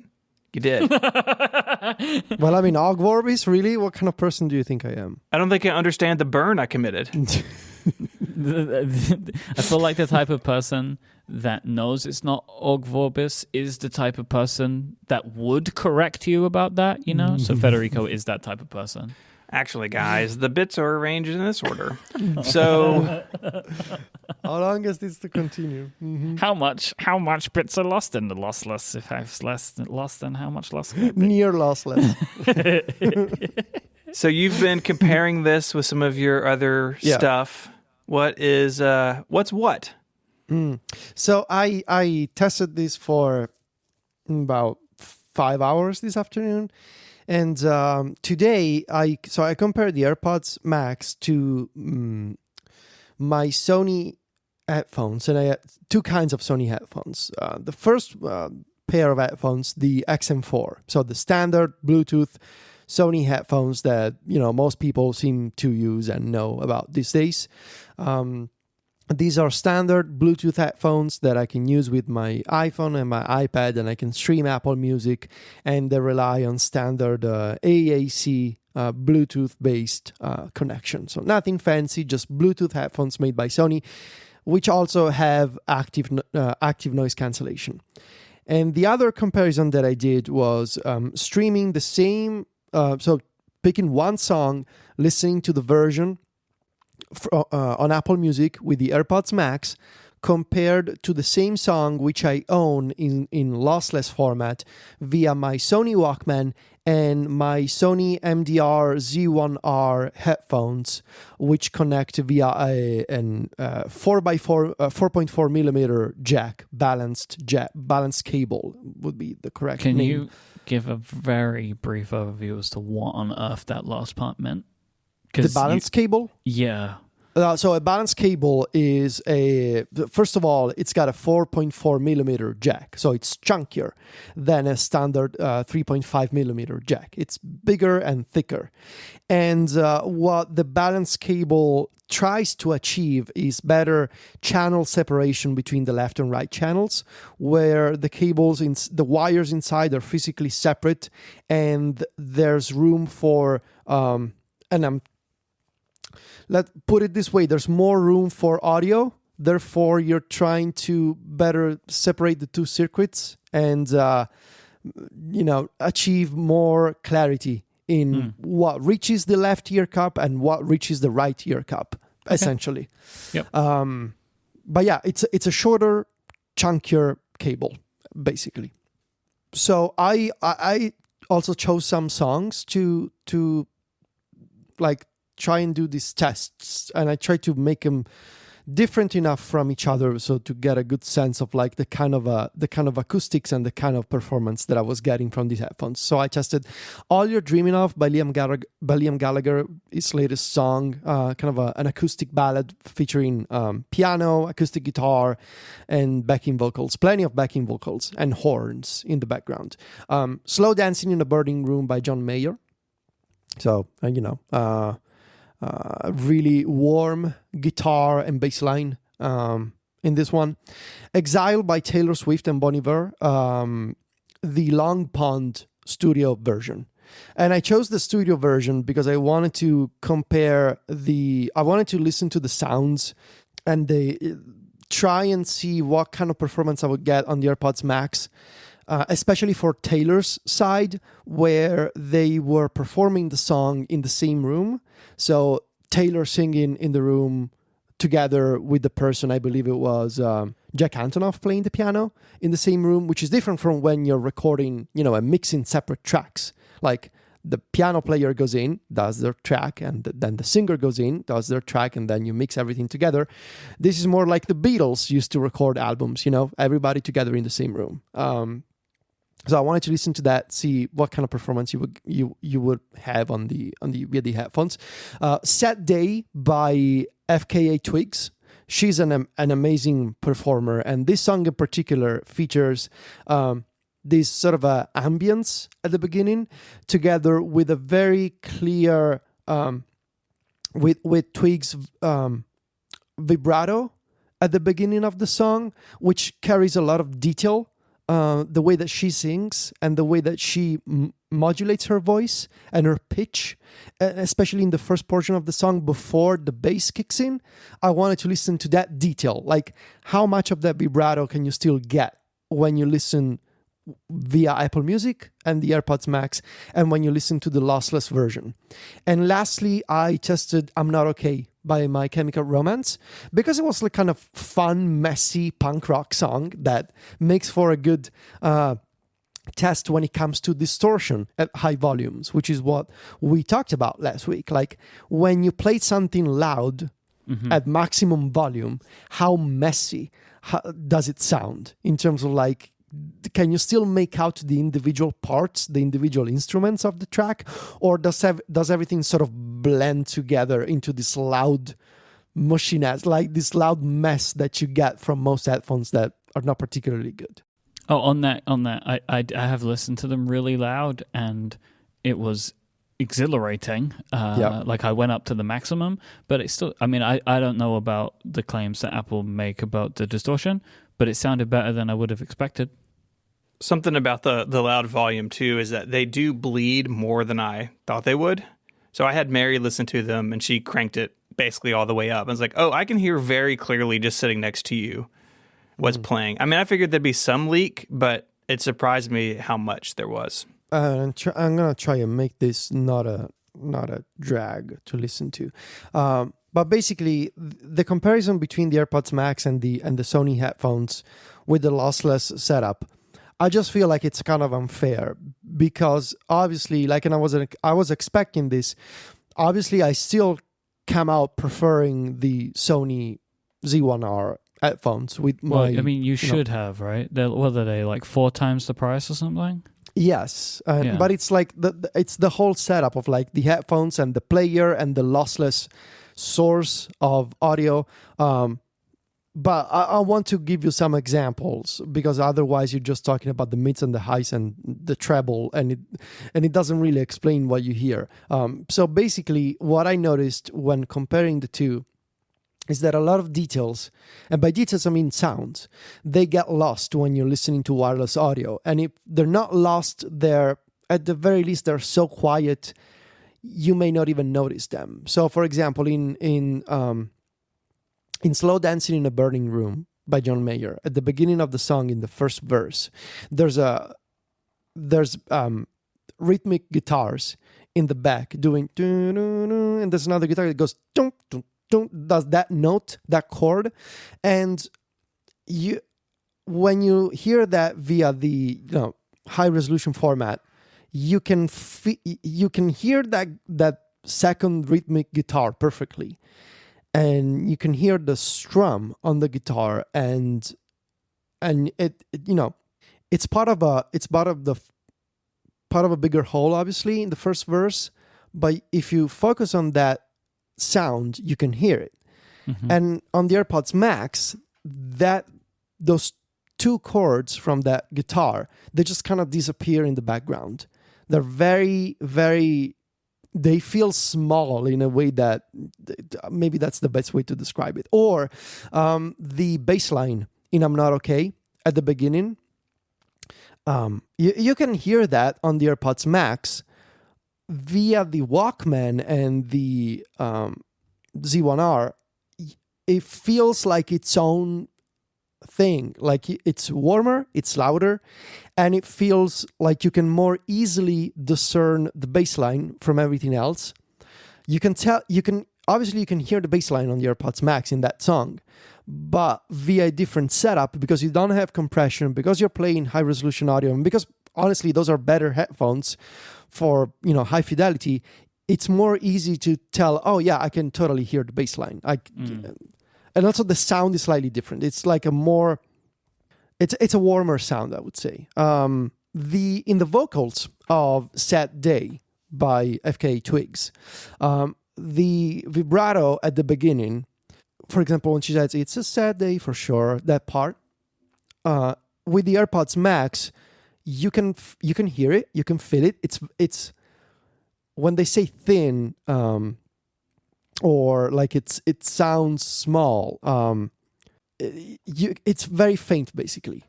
you did. Well, I mean, Ogg Vorbis, really? What kind of person do you think I am? I don't think I understand the burn I committed. I feel like the type of person that knows it's not Ogg Vorbis is the type of person that would correct you about that, So Federico is that type of person. Actually, guys, the bits are arranged in this order. So, how long is this to continue? Mm-hmm. How much bits are lost in the lossless? If I've less lost, then how much lost? Near lossless. So you've been comparing this with some of your other stuff. What is what's what? So I tested this for about 5 hours this afternoon. And today, I compared the AirPods Max to my Sony headphones, and I had two kinds of Sony headphones. The first pair of headphones, the XM4, so the standard Bluetooth Sony headphones that most people seem to use and know about these days. These are standard Bluetooth headphones that I can use with my iPhone and my iPad, and I can stream Apple Music, and they rely on standard AAC Bluetooth-based connection. So nothing fancy, just Bluetooth headphones made by Sony, which also have active noise cancellation. And the other comparison that I did was streaming the same, so picking one song, listening to the version on Apple Music with the AirPods Max compared to the same song which I own in lossless format via my Sony Walkman and my Sony MDR Z1R headphones, which connect via a 4x4 millimeter balanced cable would be the correct name. Can you give a very brief overview as to what on earth that last part meant? The balanced cable? Yeah. So a balance cable is first of all, it's got a 4.4 millimeter jack. So it's chunkier than a standard 3.5 millimeter jack. It's bigger and thicker. And what the balance cable tries to achieve is better channel separation between the left and right channels, where the wires inside are physically separate, and there's room for let's put it this way, there's more room for audio. Therefore, you're trying to better separate the two circuits and, achieve more clarity in what reaches the left ear cup and what reaches the right ear cup, essentially. Yep. But yeah, it's a shorter, chunkier cable, basically. So I also chose some songs to like try and do these tests, and I try to make them different enough from each other so to get a good sense of like the kind of acoustics and the kind of performance that I was getting from these headphones. So I tested All You're Dreaming Of by Liam Gallagher, his latest song, kind of an acoustic ballad featuring piano, acoustic guitar, and backing vocals, plenty of backing vocals and horns in the background. Slow Dancing in a Burning Room by John Mayer. So, really warm guitar and bass line in this one. Exile by Taylor Swift and Bon Iver, the Long Pond studio version. And I chose the studio version because I wanted to listen to the sounds and try and see what kind of performance I would get on the AirPods Max. Especially for Taylor's side, where they were performing the song in the same room. So Taylor singing in the room together with the person, I believe it was Jack Antonoff playing the piano in the same room, which is different from when you're recording, and mixing separate tracks. Like the piano player goes in, does their track, and then the singer goes in, does their track, and then you mix everything together. This is more like the Beatles used to record albums, everybody together in the same room. So I wanted to listen to that, see what kind of performance you would have on the via the headphones. Sad Day by FKA Twigs. She's an amazing performer, and this song in particular features this sort of ambience at the beginning, together with a very clear with Twigs vibrato at the beginning of the song, which carries a lot of detail. The way that she sings and the way that she modulates her voice and her pitch, especially in the first portion of the song before the bass kicks in. I wanted to listen to that detail, like how much of that vibrato can you still get when you listen via Apple Music and the AirPods Max, and when you listen to the lossless version. And lastly, I tested I'm Not Okay by My Chemical Romance, because it was like kind of fun, messy punk rock song that makes for a good test when it comes to distortion at high volumes, which is what we talked about last week. Like when you play something loud at maximum volume, how messy does it sound in terms of like, can you still make out the individual parts, the individual instruments of the track, or does everything sort of blend together into this loud mushiness, like this loud mess that you get from most headphones that are not particularly good? Oh, on that, I have listened to them really loud, and it was exhilarating. Like I went up to the maximum, but it's still, I mean, I don't know about the claims that Apple make about the distortion, but it sounded better than I would have expected. Something about the loud volume, too, is that they do bleed more than I thought they would. So I had Mary listen to them, and she cranked it basically all the way up. I was like, oh, I can hear very clearly just sitting next to you what's playing. I mean, I figured there'd be some leak, but it surprised me how much there was. I'm going to try and make this not a drag to listen to. But basically, the comparison between the AirPods Max and the Sony headphones with the lossless setup, I just feel like it's kind of unfair, because obviously, like, and I was expecting this. Obviously, I still come out preferring the Sony Z1R headphones with my. Well, I mean, you should have, right? What are they, like 4 times the price or something? Yes, but it's like it's the whole setup of like the headphones and the player and the lossless source of audio. But I want to give you some examples, because otherwise you're just talking about the mids and the highs and the treble, and it doesn't really explain what you hear. So basically, what I noticed when comparing the two is that a lot of details, and by details I mean sounds, they get lost when you're listening to wireless audio. And if they're not lost, they're, at the very least, they're so quiet you may not even notice them. So, for example, in Slow Dancing in a Burning Room by John Mayer, at the beginning of the song, in the first verse, there's rhythmic guitars in the back doing, and there's another guitar that goes, does that note, that chord. And when you hear that via the high resolution format, you can hear that second rhythmic guitar perfectly. And you can hear the strum on the guitar, and it's part of a bigger whole, obviously, in the first verse. But if you focus on that sound, you can hear it. Mm-hmm. And on the AirPods Max, those two chords from that guitar, they just kind of disappear in the background. They're very, very, they feel small in a way that maybe that's the best way to describe it. Or the bass line in I'm Not Okay at the beginning, you can hear that on the AirPods Max via the Walkman and the Z1R. It feels like its own thing, like it's warmer, it's louder, and it feels like you can more easily discern the bass line from everything else. You can hear the bass line on the AirPods Max in that song, but via a different setup, because you don't have compression, because you're playing high resolution audio, and because honestly those are better headphones for high fidelity. It's more easy to tell, oh yeah, I can totally hear the bass line. And also the sound is slightly different. It's like it's a warmer sound, I would say. In the vocals of Sad Day by FKA Twigs, the vibrato at the beginning, for example, when she says, it's a sad day for sure, that part, with the AirPods Max, you can hear it, you can feel it. It's when they say thin, or like it sounds small, it's very faint, basically.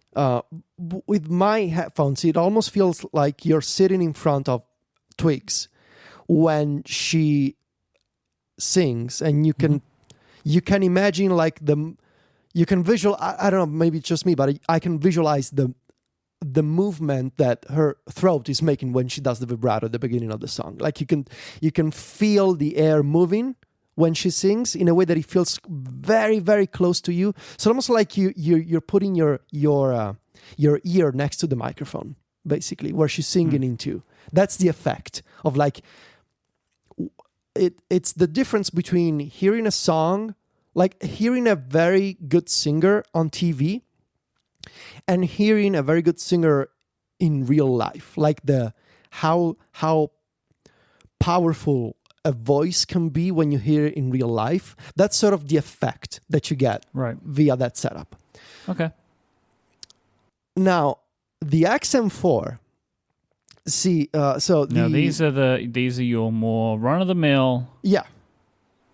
With my headphones, it almost feels like you're sitting in front of Twigs when she sings, and you can imagine like you can visual. I don't know, maybe it's just me, but I can visualize the movement that her throat is making when she does the vibrato at the beginning of the song. Like you can feel the air moving when she sings in a way that it feels very, very close to you. So almost like you're putting your ear next to the microphone, basically, where she's singing into. That's the effect of like it's the difference between hearing a song, like hearing a very good singer on TV, and hearing a very good singer in real life. Like how powerful a voice can be when you hear it in real life. That's sort of the effect that you get via that setup. Okay. Now, the XM4. See, now these are your more run of the mill. Yeah.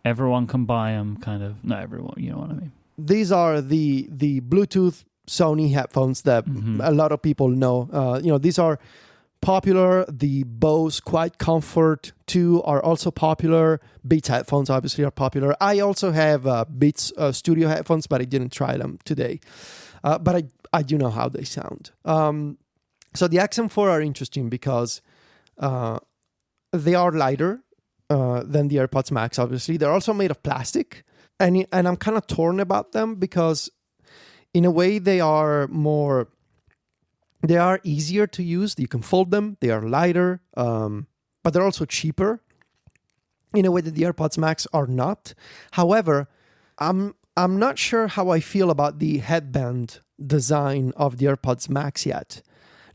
Everyone can buy them, kind of. Not everyone, you know what I mean. These are the Bluetooth Sony headphones that a lot of people know. These are popular. The Bose Quiet Comfort 2 are also popular. Beats headphones obviously are popular. I also have Beats Studio headphones, but I didn't try them today. But I do know how they sound. So the XM4 are interesting because they are lighter than the AirPods Max, obviously. They're also made of plastic. And I'm kind of torn about them because in a way they are easier to use. You can fold them. They are lighter, but they're also cheaper in a way that the AirPods Max are not. However, I'm not sure how I feel about the headband design of the AirPods Max yet.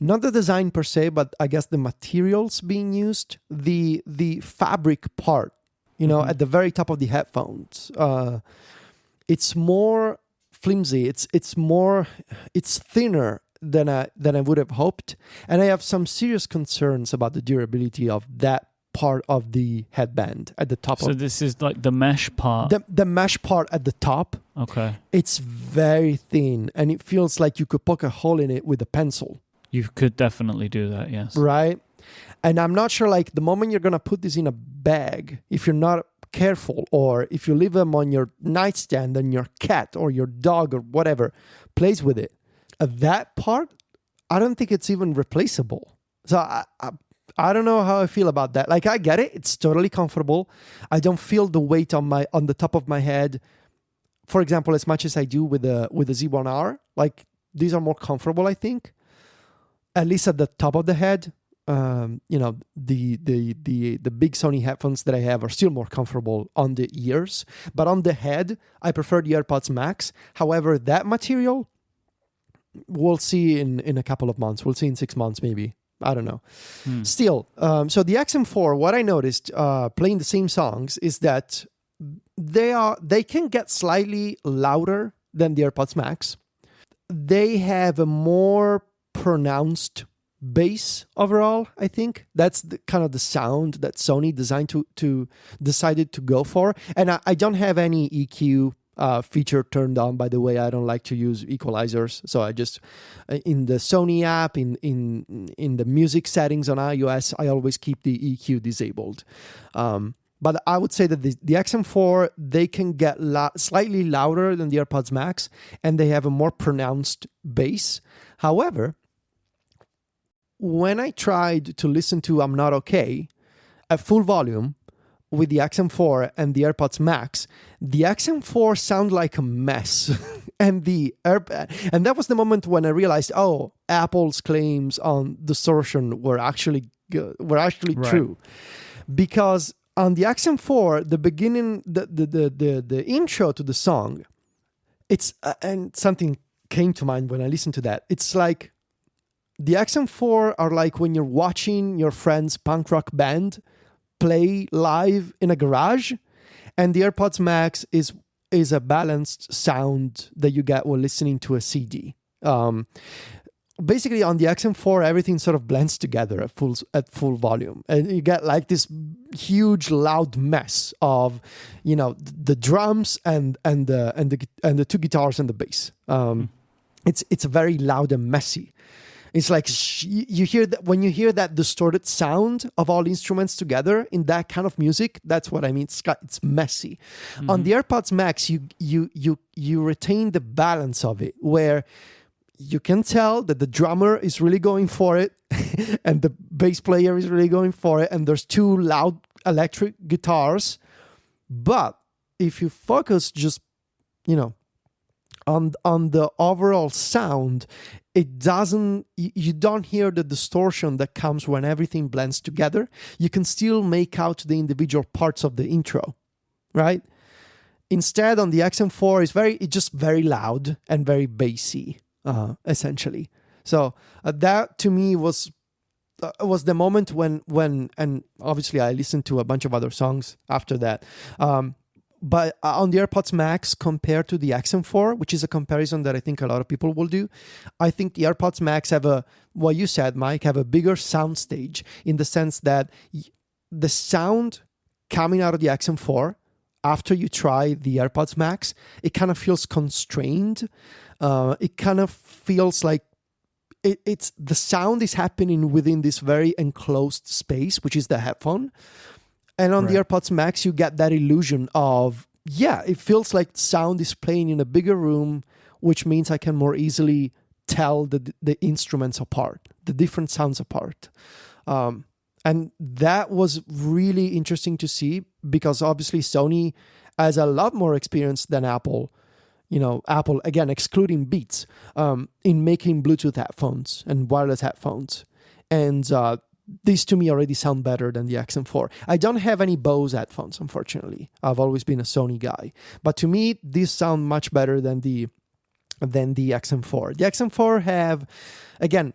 Not the design per se, but I guess the materials being used, the fabric part at the very top of the headphones. It's more flimsy. It's thinner than I would have hoped, and I have some serious concerns about the durability of that part of the headband at the top. So this is like the mesh part. The mesh part at the top. Okay. It's very thin, and it feels like you could poke a hole in it with a pencil. You could definitely do that, yes. Right? And I'm not sure, like, the moment you're going to put this in a bag, if you're not careful, or if you leave them on your nightstand and your cat or your dog or whatever plays with it, that part, I don't think it's even replaceable. So I don't know how I feel about that. Like, I get it. It's totally comfortable. I don't feel the weight on the top of my head, for example, as much as I do with the Z1R. Like, these are more comfortable, I think. At least at the top of the head. The big Sony headphones that I have are still more comfortable on the ears. But on the head, I prefer the AirPods Max. However, that material, we'll see in a couple of months. We'll see in 6 months, maybe. I don't know. Still, so the XM4, what I noticed playing the same songs is that they can get slightly louder than the AirPods Max. They have a more pronounced bass overall, I think. That's the kind of the sound that Sony decided to go for. And I don't have any EQ feature turned on, by the way. I don't like to use equalizers, so I just in the Sony app, in the music settings on iOS, I always keep the EQ disabled. But I would say that the XM4, they can get slightly louder than the AirPods Max, and they have a more pronounced bass. However, when I tried to listen to I'm Not Okay at full volume with the XM4 and the AirPods Max, the XM4 sound like a mess. and that was the moment when I realized, Apple's claims on distortion were actually true. Because on the XM4, the beginning, the intro to the song, it's and something came to mind when I listened to that. It's like the XM4 are like when you're watching your friend's punk rock band play live in a garage, and the AirPods Max is a balanced sound that you get while listening to a CD. Basically, on the XM4, everything sort of blends together at full volume, and you get like this huge, loud mess of, the drums and the two guitars and the bass. It's very loud and messy. It's like you hear that when you hear that distorted sound of all instruments together in that kind of music. That's what I mean. It's messy. Mm-hmm. On the AirPods Max, you retain the balance of it, where you can tell that the drummer is really going for it, and the bass player is really going for it, and there's two loud electric guitars. But if you focus just, on the overall sound, you don't hear the distortion that comes when everything blends together. You can still make out the individual parts of the intro, right? Instead, on the XM4, it's just very loud and very bassy, essentially. So that to me was the moment when, and obviously I listened to a bunch of other songs after that. But on the AirPods Max compared to the XM4, which is a comparison that I think a lot of people will do, I think the AirPods Max have what you said, Mike, have a bigger sound stage, in the sense that the sound coming out of the XM4, after you try the AirPods Max, it kind of feels constrained. It kind of feels like it's the sound is happening within this very enclosed space, which is the headphone. And on the AirPods Max, you get that illusion of, it feels like sound is playing in a bigger room, which means I can more easily tell the instruments apart, the different sounds apart. And that was really interesting to see, because obviously Sony has a lot more experience than Apple. Apple, again, excluding Beats, in making Bluetooth headphones and wireless headphones. And these to me already sound better than the XM4. I don't have any Bose headphones, unfortunately. I've always been a Sony guy. But to me, these sound much better than the XM4. The XM4 have, again,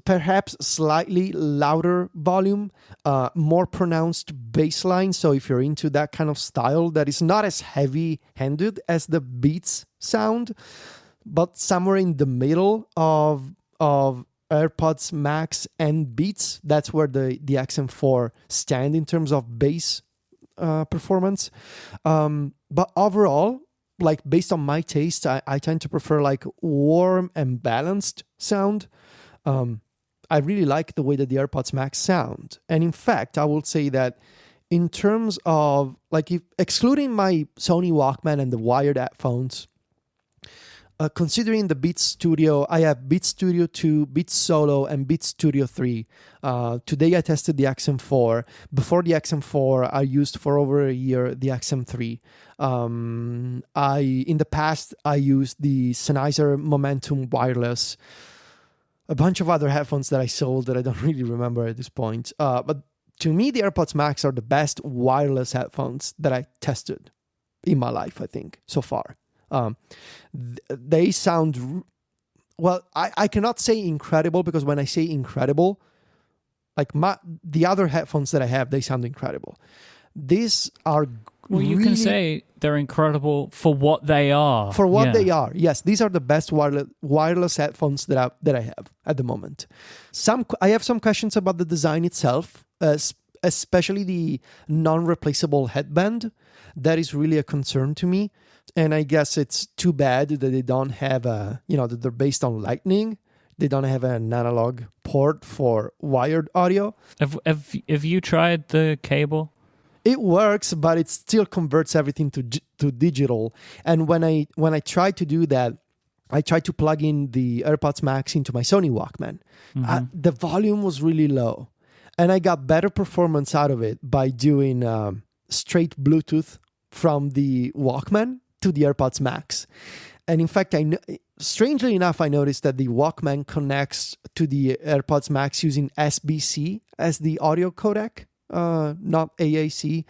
perhaps slightly louder volume, more pronounced bass line. So if you're into that kind of style that is not as heavy-handed as the Beats sound, but somewhere in the middle of AirPods Max and Beats, that's where the XM4 stand in terms of bass performance. But overall, like based on my taste, I tend to prefer like warm and balanced sound. I really like the way that the AirPods Max sound. And in fact, I will say that in terms of like excluding my Sony Walkman and the wired headphones, considering the Beats Studio, I have Beats Studio 2, Beats Solo, and Beats Studio 3. Today I tested the XM4. Before the XM4, I used for over a year the XM3. In the past, I used the Sennheiser Momentum Wireless, a bunch of other headphones that I sold that I don't really remember at this point. But to me, the AirPods Max are the best wireless headphones that I tested in my life, I think, so far. They sound, well, I cannot say incredible, because when I say incredible, like the other headphones that I have, they sound incredible. These are Well, you can say they're incredible for what they are. For what they are, yes. These are the best wireless headphones that I have at the moment. I have some questions about the design itself, especially the non-replaceable headband. That is really a concern to me. And I guess it's too bad that they don't have that they're based on Lightning. They don't have an analog port for wired audio. Have you tried the cable? It works, but it still converts everything to digital. And when I tried to do that, I tried to plug in the AirPods Max into my Sony Walkman. Mm-hmm. The volume was really low, and I got better performance out of it by doing straight Bluetooth from the Walkman to the AirPods Max. And in fact, strangely enough, I noticed that the Walkman connects to the AirPods Max using SBC as the audio codec, not AAC,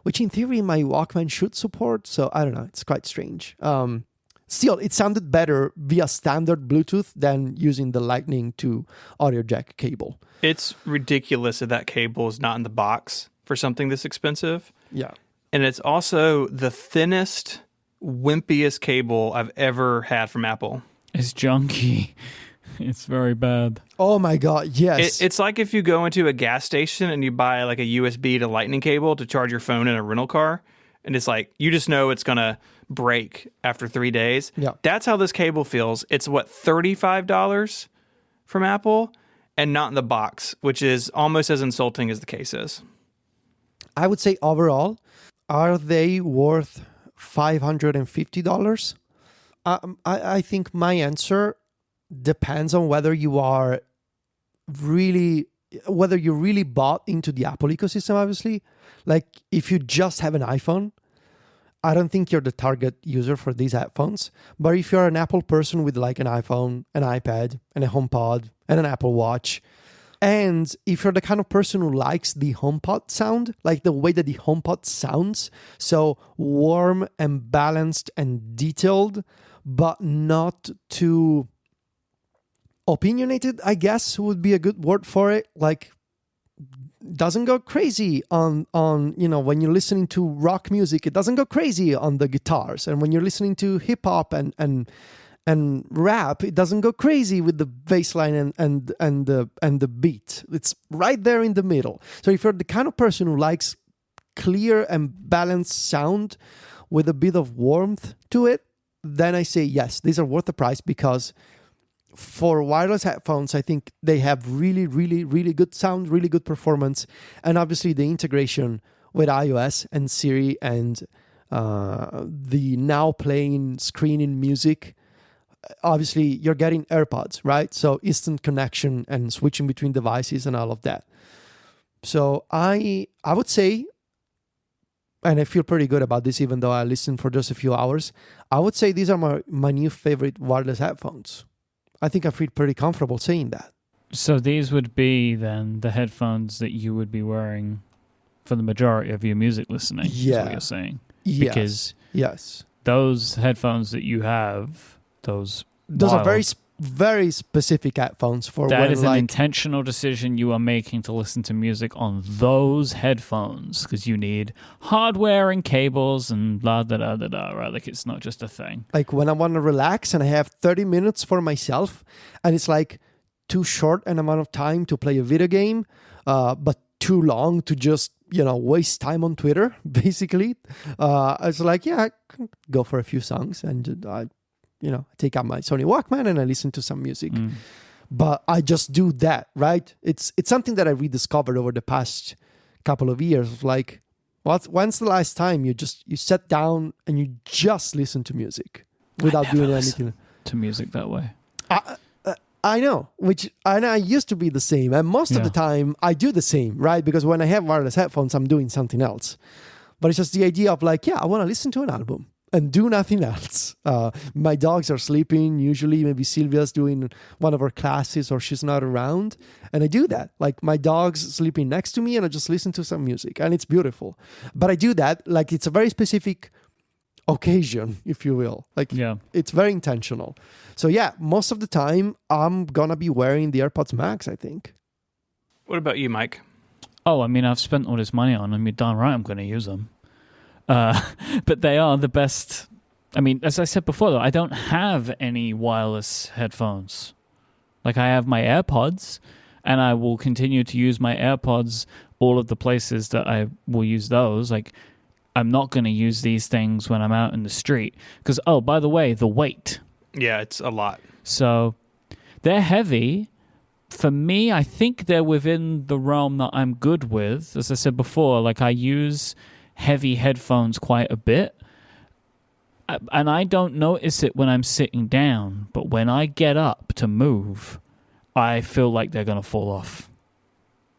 which in theory my Walkman should support. So I don't know, it's quite strange. Still, it sounded better via standard Bluetooth than using the Lightning to audio jack cable. It's ridiculous that cable is not in the box for something this expensive. Yeah. And it's also the thinnest, wimpiest cable I've ever had from Apple. It's junky. It's very bad. Oh my God, yes. It's like if you go into a gas station and you buy like a USB to Lightning cable to charge your phone in a rental car, and it's like, you just know it's going to break after 3 days. Yeah. That's how this cable feels. It's $35 from Apple and not in the box, which is almost as insulting as the case is. I would say overall, are they worth $550? I think my answer depends on whether you really bought into the Apple ecosystem, obviously. Like if you just have an iPhone, I don't think you're the target user for these headphones. But if you're an Apple person with like an iPhone, an iPad, and a HomePod, and an Apple Watch, and if you're the kind of person who likes the HomePod sound, like the way that the HomePod sounds, so warm and balanced and detailed, but not too opinionated, I guess would be a good word for it. Like, doesn't go crazy on when you're listening to rock music, it doesn't go crazy on the guitars. And when you're listening to hip hop and rap, it doesn't go crazy with the bass line and the beat. It's right there in the middle. So if you're the kind of person who likes clear and balanced sound with a bit of warmth to it, then I say yes, these are worth the price, because for wireless headphones, I think they have really, really, really good sound, really good performance, and obviously the integration with iOS and Siri and the now playing screening music. Obviously, you're getting AirPods, right? So instant connection and switching between devices and all of that. So I would say, and I feel pretty good about this, even though I listened for just a few hours, I would say these are my new favorite wireless headphones. I think I feel pretty comfortable saying that. So these would be then the headphones that you would be wearing for the majority of your music listening, is what you're saying. Yes. Because those headphones that you have, those are very very specific headphones for That when is an intentional decision you are making to listen to music on those headphones because you need hardware and cables and blah, da, da, da, da, right? Like it's not just a thing. like when I want to relax and I have 30 minutes for myself and it's like too short an amount of time to play a video game, but too long to just, waste time on Twitter, basically. I was like, yeah, I can go for a few songs and I take out my Sony Walkman and I listen to some music. But I just do that, right? It's something that I rediscovered over the past couple of years. Like, when's the last time you sat down and you just listen to music without doing anything? To music that way. I know, and I used to be the same. And most of the time I do the same, right? Because when I have wireless headphones, I'm doing something else. But it's just the idea of like, I want to listen to an album and do nothing else. My dogs are sleeping. Usually maybe Sylvia's doing one of her classes or she's not around. And I do that. Like my dog's sleeping next to me and I just listen to some music and it's beautiful. But I do that like it's a very specific occasion, if you will. Like it's very intentional. So most of the time I'm gonna be wearing the AirPods Max, I think. What about you, Mike? Oh, I mean, I've spent all this money on them. You're darn right I'm going to use them. But they are the best. I mean, as I said before, though, I don't have any wireless headphones. Like I have my AirPods, and I will continue to use my AirPods all of the places that I will use those. Like I'm not going to use these things when I'm out in the street. Because, by the way, the weight. Yeah, it's a lot. So they're heavy. For me, I think they're within the realm that I'm good with. As I said before, like I use heavy headphones quite a bit. And I don't notice it when I'm sitting down. But when I get up to move, I feel like they're going to fall off.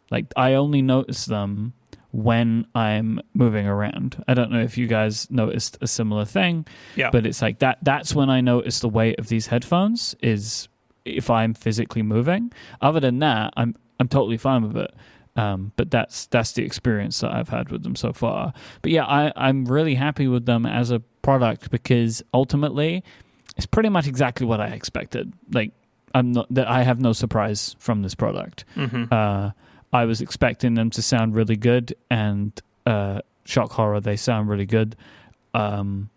Like I only notice them when I'm moving around. I don't know if you guys noticed a similar thing, but it's like that's when I notice the weight of these headphones is if I'm physically moving. Other than that, I'm totally fine with it. But that's the experience that I've had with them so far. But I'm really happy with them as a product because ultimately it's pretty much exactly what I expected. Like I have no surprise from this product. Mm-hmm. I was expecting them to sound really good, and shock horror, they sound really good. And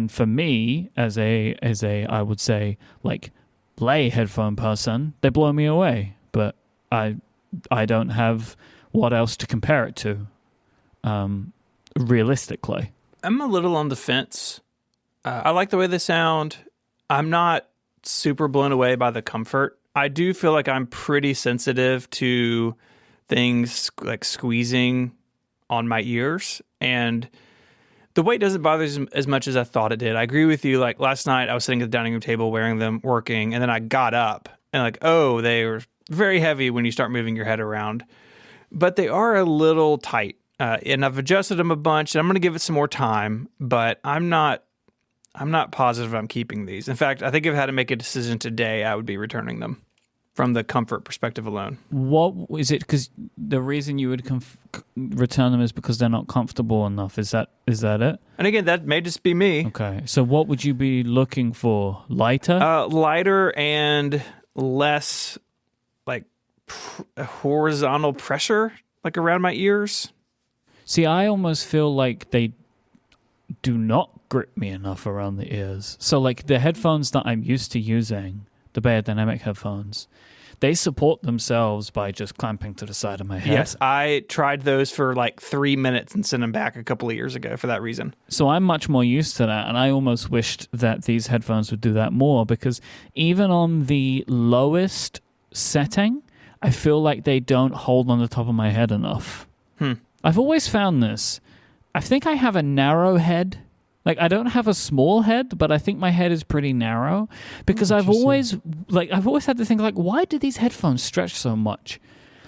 for me, as a I would say like lay headphone person, they blow me away. But I don't have what else to compare it to, realistically. I'm a little on the fence. I like the way they sound. I'm not super blown away by the comfort. I do feel like I'm pretty sensitive to things like squeezing on my ears, and the weight doesn't bother as much as I thought it did. I agree with you. Like last night I was sitting at the dining room table wearing them, working, and then I got up and like, they were very heavy when you start moving your head around, but they are a little tight. And I've adjusted them a bunch, and I'm going to give it some more time, but I'm not positive I'm keeping these. In fact, I think if I had to make a decision today, I would be returning them. From the comfort perspective alone. What is it? Because the reason you would return them is because they're not comfortable enough. Is that it? And again, that may just be me. Okay. So what would you be looking for? Lighter? Lighter and less like horizontal pressure, like around my ears. See, I almost feel like they do not grip me enough around the ears. So like the headphones that I'm used to using, the Beyerdynamic headphones, they support themselves by just clamping to the side of my head. Yes, I tried those for like 3 minutes and sent them back a couple of years ago for that reason. So I'm much more used to that, and I almost wished that these headphones would do that more, because even on the lowest setting, I feel like they don't hold on the top of my head enough. I've always found this. I think I have a narrow head. Like, I don't have a small head, but I think my head is pretty narrow, because I've always had to think, like, why do these headphones stretch so much?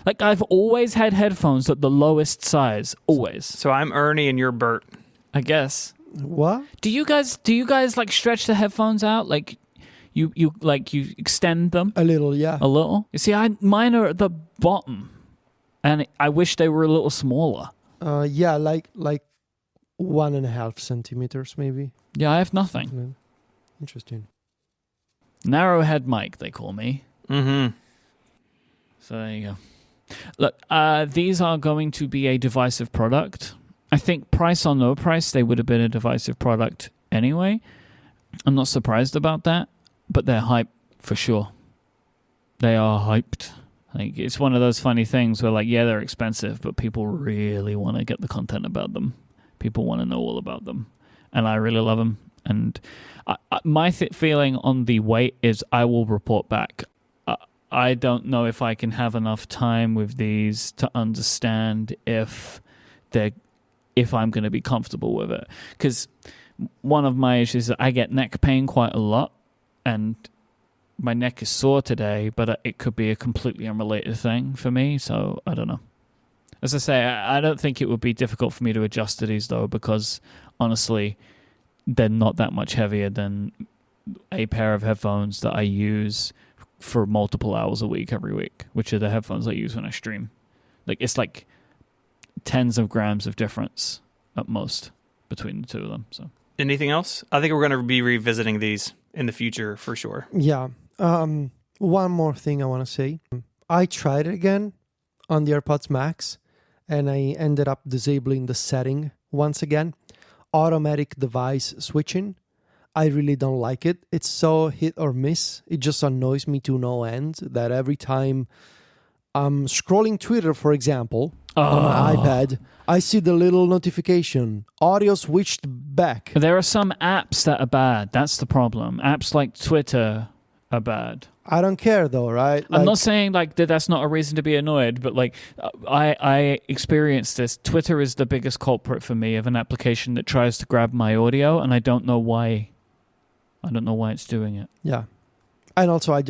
Like, I've always had headphones at the lowest size, always. So I'm Ernie and you're Bert. I guess. What? Do you guys like stretch the headphones out? Like, you extend them? A little, yeah. A little? You see, mine are at the bottom, and I wish they were a little smaller. Yeah, like 1.5 centimeters, maybe. Yeah, I have nothing. Interesting. Narrowhead Mike, they call me. Mm-hmm. So there you go. Look, these are going to be a divisive product. I think price or no price, they would have been a divisive product anyway. I'm not surprised about that, but they're hyped for sure. They are hyped. Like, it's one of those funny things where, like, yeah, they're expensive, but people really want to get the content about them. People want to know all about them. And I really love them. And my feeling on the weight is I will report back. I don't know if I can have enough time with these to understand if I'm going to be comfortable with it. Because one of my issues is that I get neck pain quite a lot, and my neck is sore today, but it could be a completely unrelated thing for me, so I don't know. As I say, I don't think it would be difficult for me to adjust to these, though, because honestly, they're not that much heavier than a pair of headphones that I use for multiple hours a week every week, which are the headphones I use when I stream. Like, it's like tens of grams of difference at most between the two of them. So, anything else? I think we're going to be revisiting these in the future for sure. Yeah. One more thing I want to say. I tried it again on the AirPods Max, and I ended up disabling the setting once again. Automatic device switching. I really don't like it. It's so hit or miss. It just annoys me to no end that every time I'm scrolling Twitter, for example, on my iPad, I see the little notification. Audio switched back. There are some apps that are bad. That's the problem. Apps like Twitter are bad. I don't care though, right? I'm not saying like that's not a reason to be annoyed, but like I experienced this. Twitter is the biggest culprit for me of an application that tries to grab my audio, and I don't know why. I don't know why it's doing it. Yeah, and also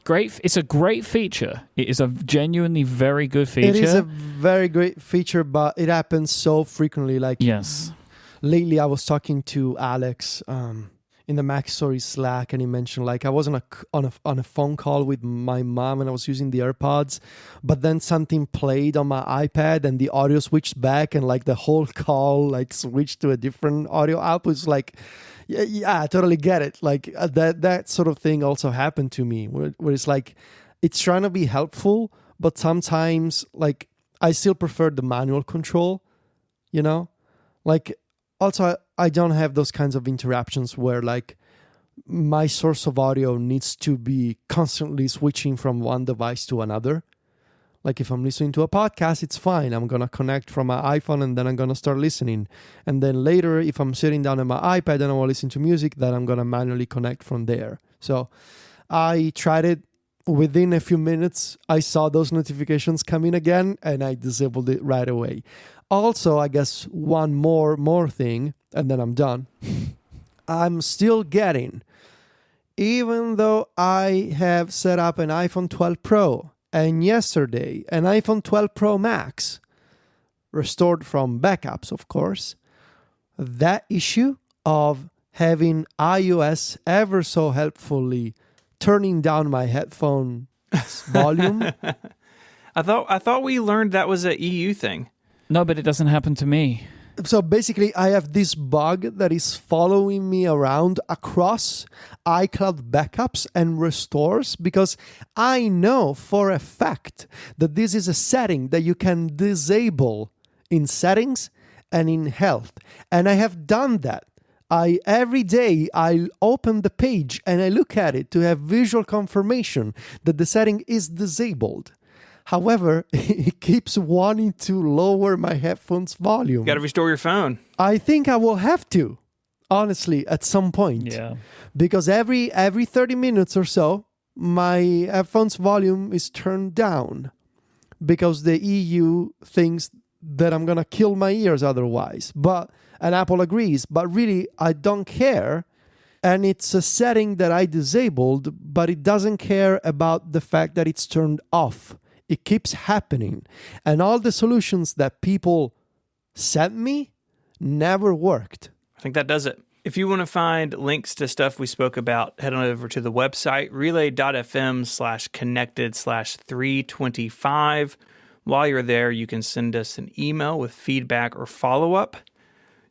great. It's a great feature. It is a genuinely very good feature. It is a very great feature, but it happens so frequently. Like, yes. Lately, I was talking to Alex in the Mac Stories Slack, and he mentioned like I was on a phone call with my mom, and I was using the AirPods, but then something played on my iPad, and the audio switched back, and like the whole call like switched to a different audio output. It's like, yeah, I totally get it. Like that sort of thing also happened to me, where it's like it's trying to be helpful, but sometimes like I still prefer the manual control, you know, like. Also, I don't have those kinds of interruptions where like my source of audio needs to be constantly switching from one device to another. Like if I'm listening to a podcast, it's fine. I'm going to connect from my iPhone and then I'm going to start listening. And then later, if I'm sitting down on my iPad and I want to listen to music, then I'm going to manually connect from there. So I tried it. Within a few minutes, I saw those notifications come in again and I disabled it right away. Also, I guess one more thing, and then I'm done. I'm still getting, even though I have set up an iPhone 12 Pro and yesterday an iPhone 12 Pro Max, restored from backups, of course, that issue of having iOS ever so helpfully turning down my headphone volume. I thought we learned that was a EU thing. No, but it doesn't happen to me. So basically, I have this bug that is following me around across iCloud backups and restores, because I know for a fact that this is a setting that you can disable in settings and in health. And I have done that. Every day I open the page and I look at it to have visual confirmation that the setting is disabled. However, it keeps wanting to lower my headphones volume. You got to restore your phone. I think I will have to, honestly, at some point. Yeah. Because every 30 minutes or so, my headphones volume is turned down because the EU thinks that I'm going to kill my ears otherwise. And Apple agrees, but really, I don't care. And it's a setting that I disabled, but it doesn't care about the fact that it's turned off. It keeps happening. And all the solutions that people sent me never worked. I think that does it. If you want to find links to stuff we spoke about, head on over to the website, relay.fm/connected/325. While you're there, you can send us an email with feedback or follow-up.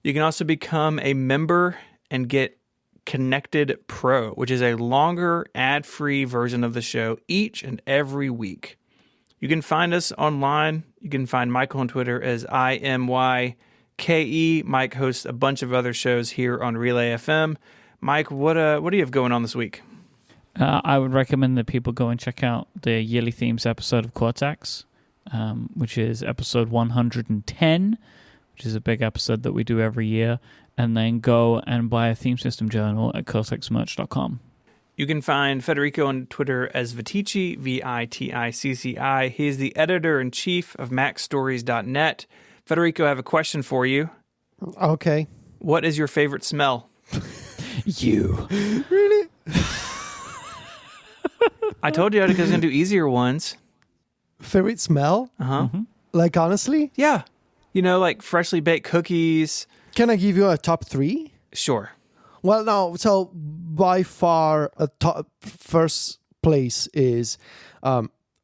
You can also become a member and get Connected Pro, which is a longer ad-free version of the show each and every week. You can find us online. You can find Michael on Twitter as IMYKE. Mike hosts a bunch of other shows here on Relay FM. Mike, what do you have going on this week? I would recommend that people go and check out the yearly themes episode of Cortex, which is episode 110, which is a big episode that we do every year. And then go and buy a theme system journal at cortexmerch.com. You can find Federico on Twitter as Viticci, Viticci. He is the editor-in-chief of MacStories.net. Federico, I have a question for you. Okay. What is your favorite smell? You. Really? I told you I was going to do easier ones. Favorite smell? Uh-huh. Mm-hmm. Like, honestly? Yeah. Like freshly baked cookies. Can I give you a top 3? Sure. Well, no. So by far, first place is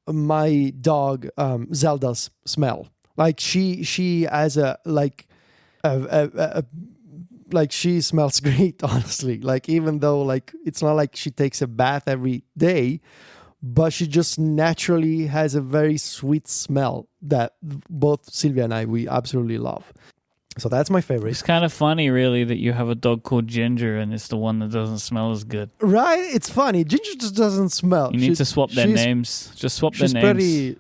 my dog Zelda's smell. Like she has like she smells great. Honestly, like even though like it's not like she takes a bath every day, but she just naturally has a very sweet smell that both Sylvia and we absolutely love. So that's my favorite. It's kind of funny, really, that you have a dog called Ginger and it's the one that doesn't smell as good. Right? It's funny. Ginger just doesn't smell. You need to swap their names. Just swap their names. She's pretty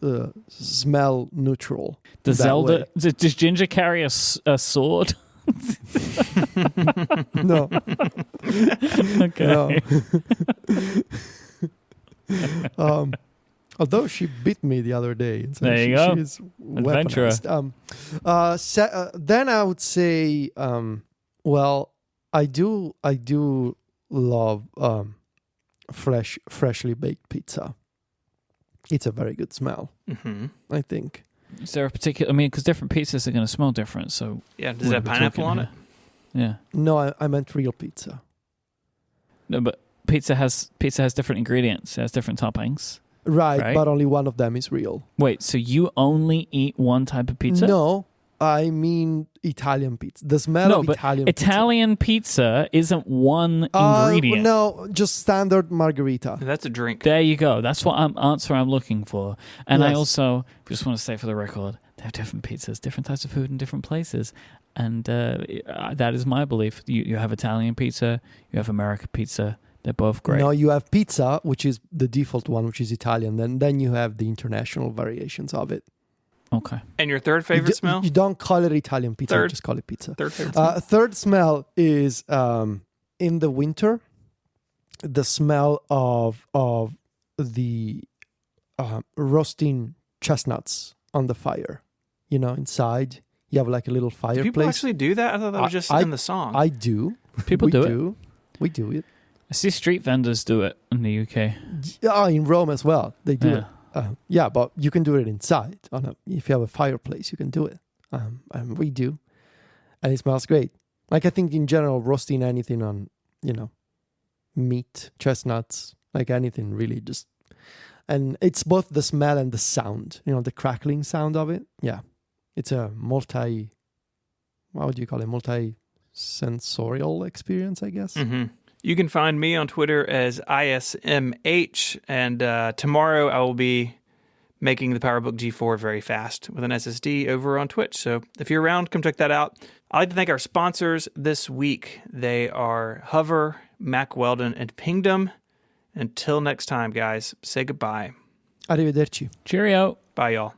smell neutral. Does Ginger carry a sword? No. Okay. No. Although she bit me the other day. So there you go. She's Adventurer. Then I would say, well, I do love freshly baked pizza. It's a very good smell, I think. Is there a particular... I mean, because different pizzas are going to smell different, so... Yeah, does it have pineapple on it? Yeah. No, I meant real pizza. No, but pizza has different ingredients. It has different toppings. Right, but only one of them is real. Wait, so you only eat one type of pizza? No, I mean Italian pizza. The smell of Italian pizza isn't one ingredient. No, just standard margarita. That's a drink. There you go. That's what answer I'm looking for. And yes. I also just want to say for the record, they have different pizzas, different types of food in different places. And that is my belief. You have Italian pizza, you have American pizza. They're both great. No, you have pizza, which is the default one, which is Italian. Then you have the international variations of it. Okay. And your third favorite smell? You don't call it Italian pizza. You just call it pizza. Third favorite smell? Third smell is in the winter, the smell of the roasting chestnuts on the fire. Inside you have like a little fireplace. Do people actually do that? I thought that was just in the song. I do. People do it. We do it. I see street vendors do it in the UK. Oh, in Rome as well. They do it. Yeah, but you can do it inside. If you have a fireplace, you can do it. And we do. And it smells great. Like I think in general, roasting anything on, meat, chestnuts, like anything really just... And it's both the smell and the sound, the crackling sound of it. Yeah. It's a multi-sensorial experience, I guess. Mm-hmm. You can find me on Twitter as ISMH, and tomorrow I will be making the PowerBook G4 very fast with an SSD over on Twitch. So if you're around, come check that out. I'd like to thank our sponsors this week. They are Hover, Mack Weldon, and Pingdom. Until next time, guys, say goodbye. Arrivederci. Cheerio. Bye, y'all.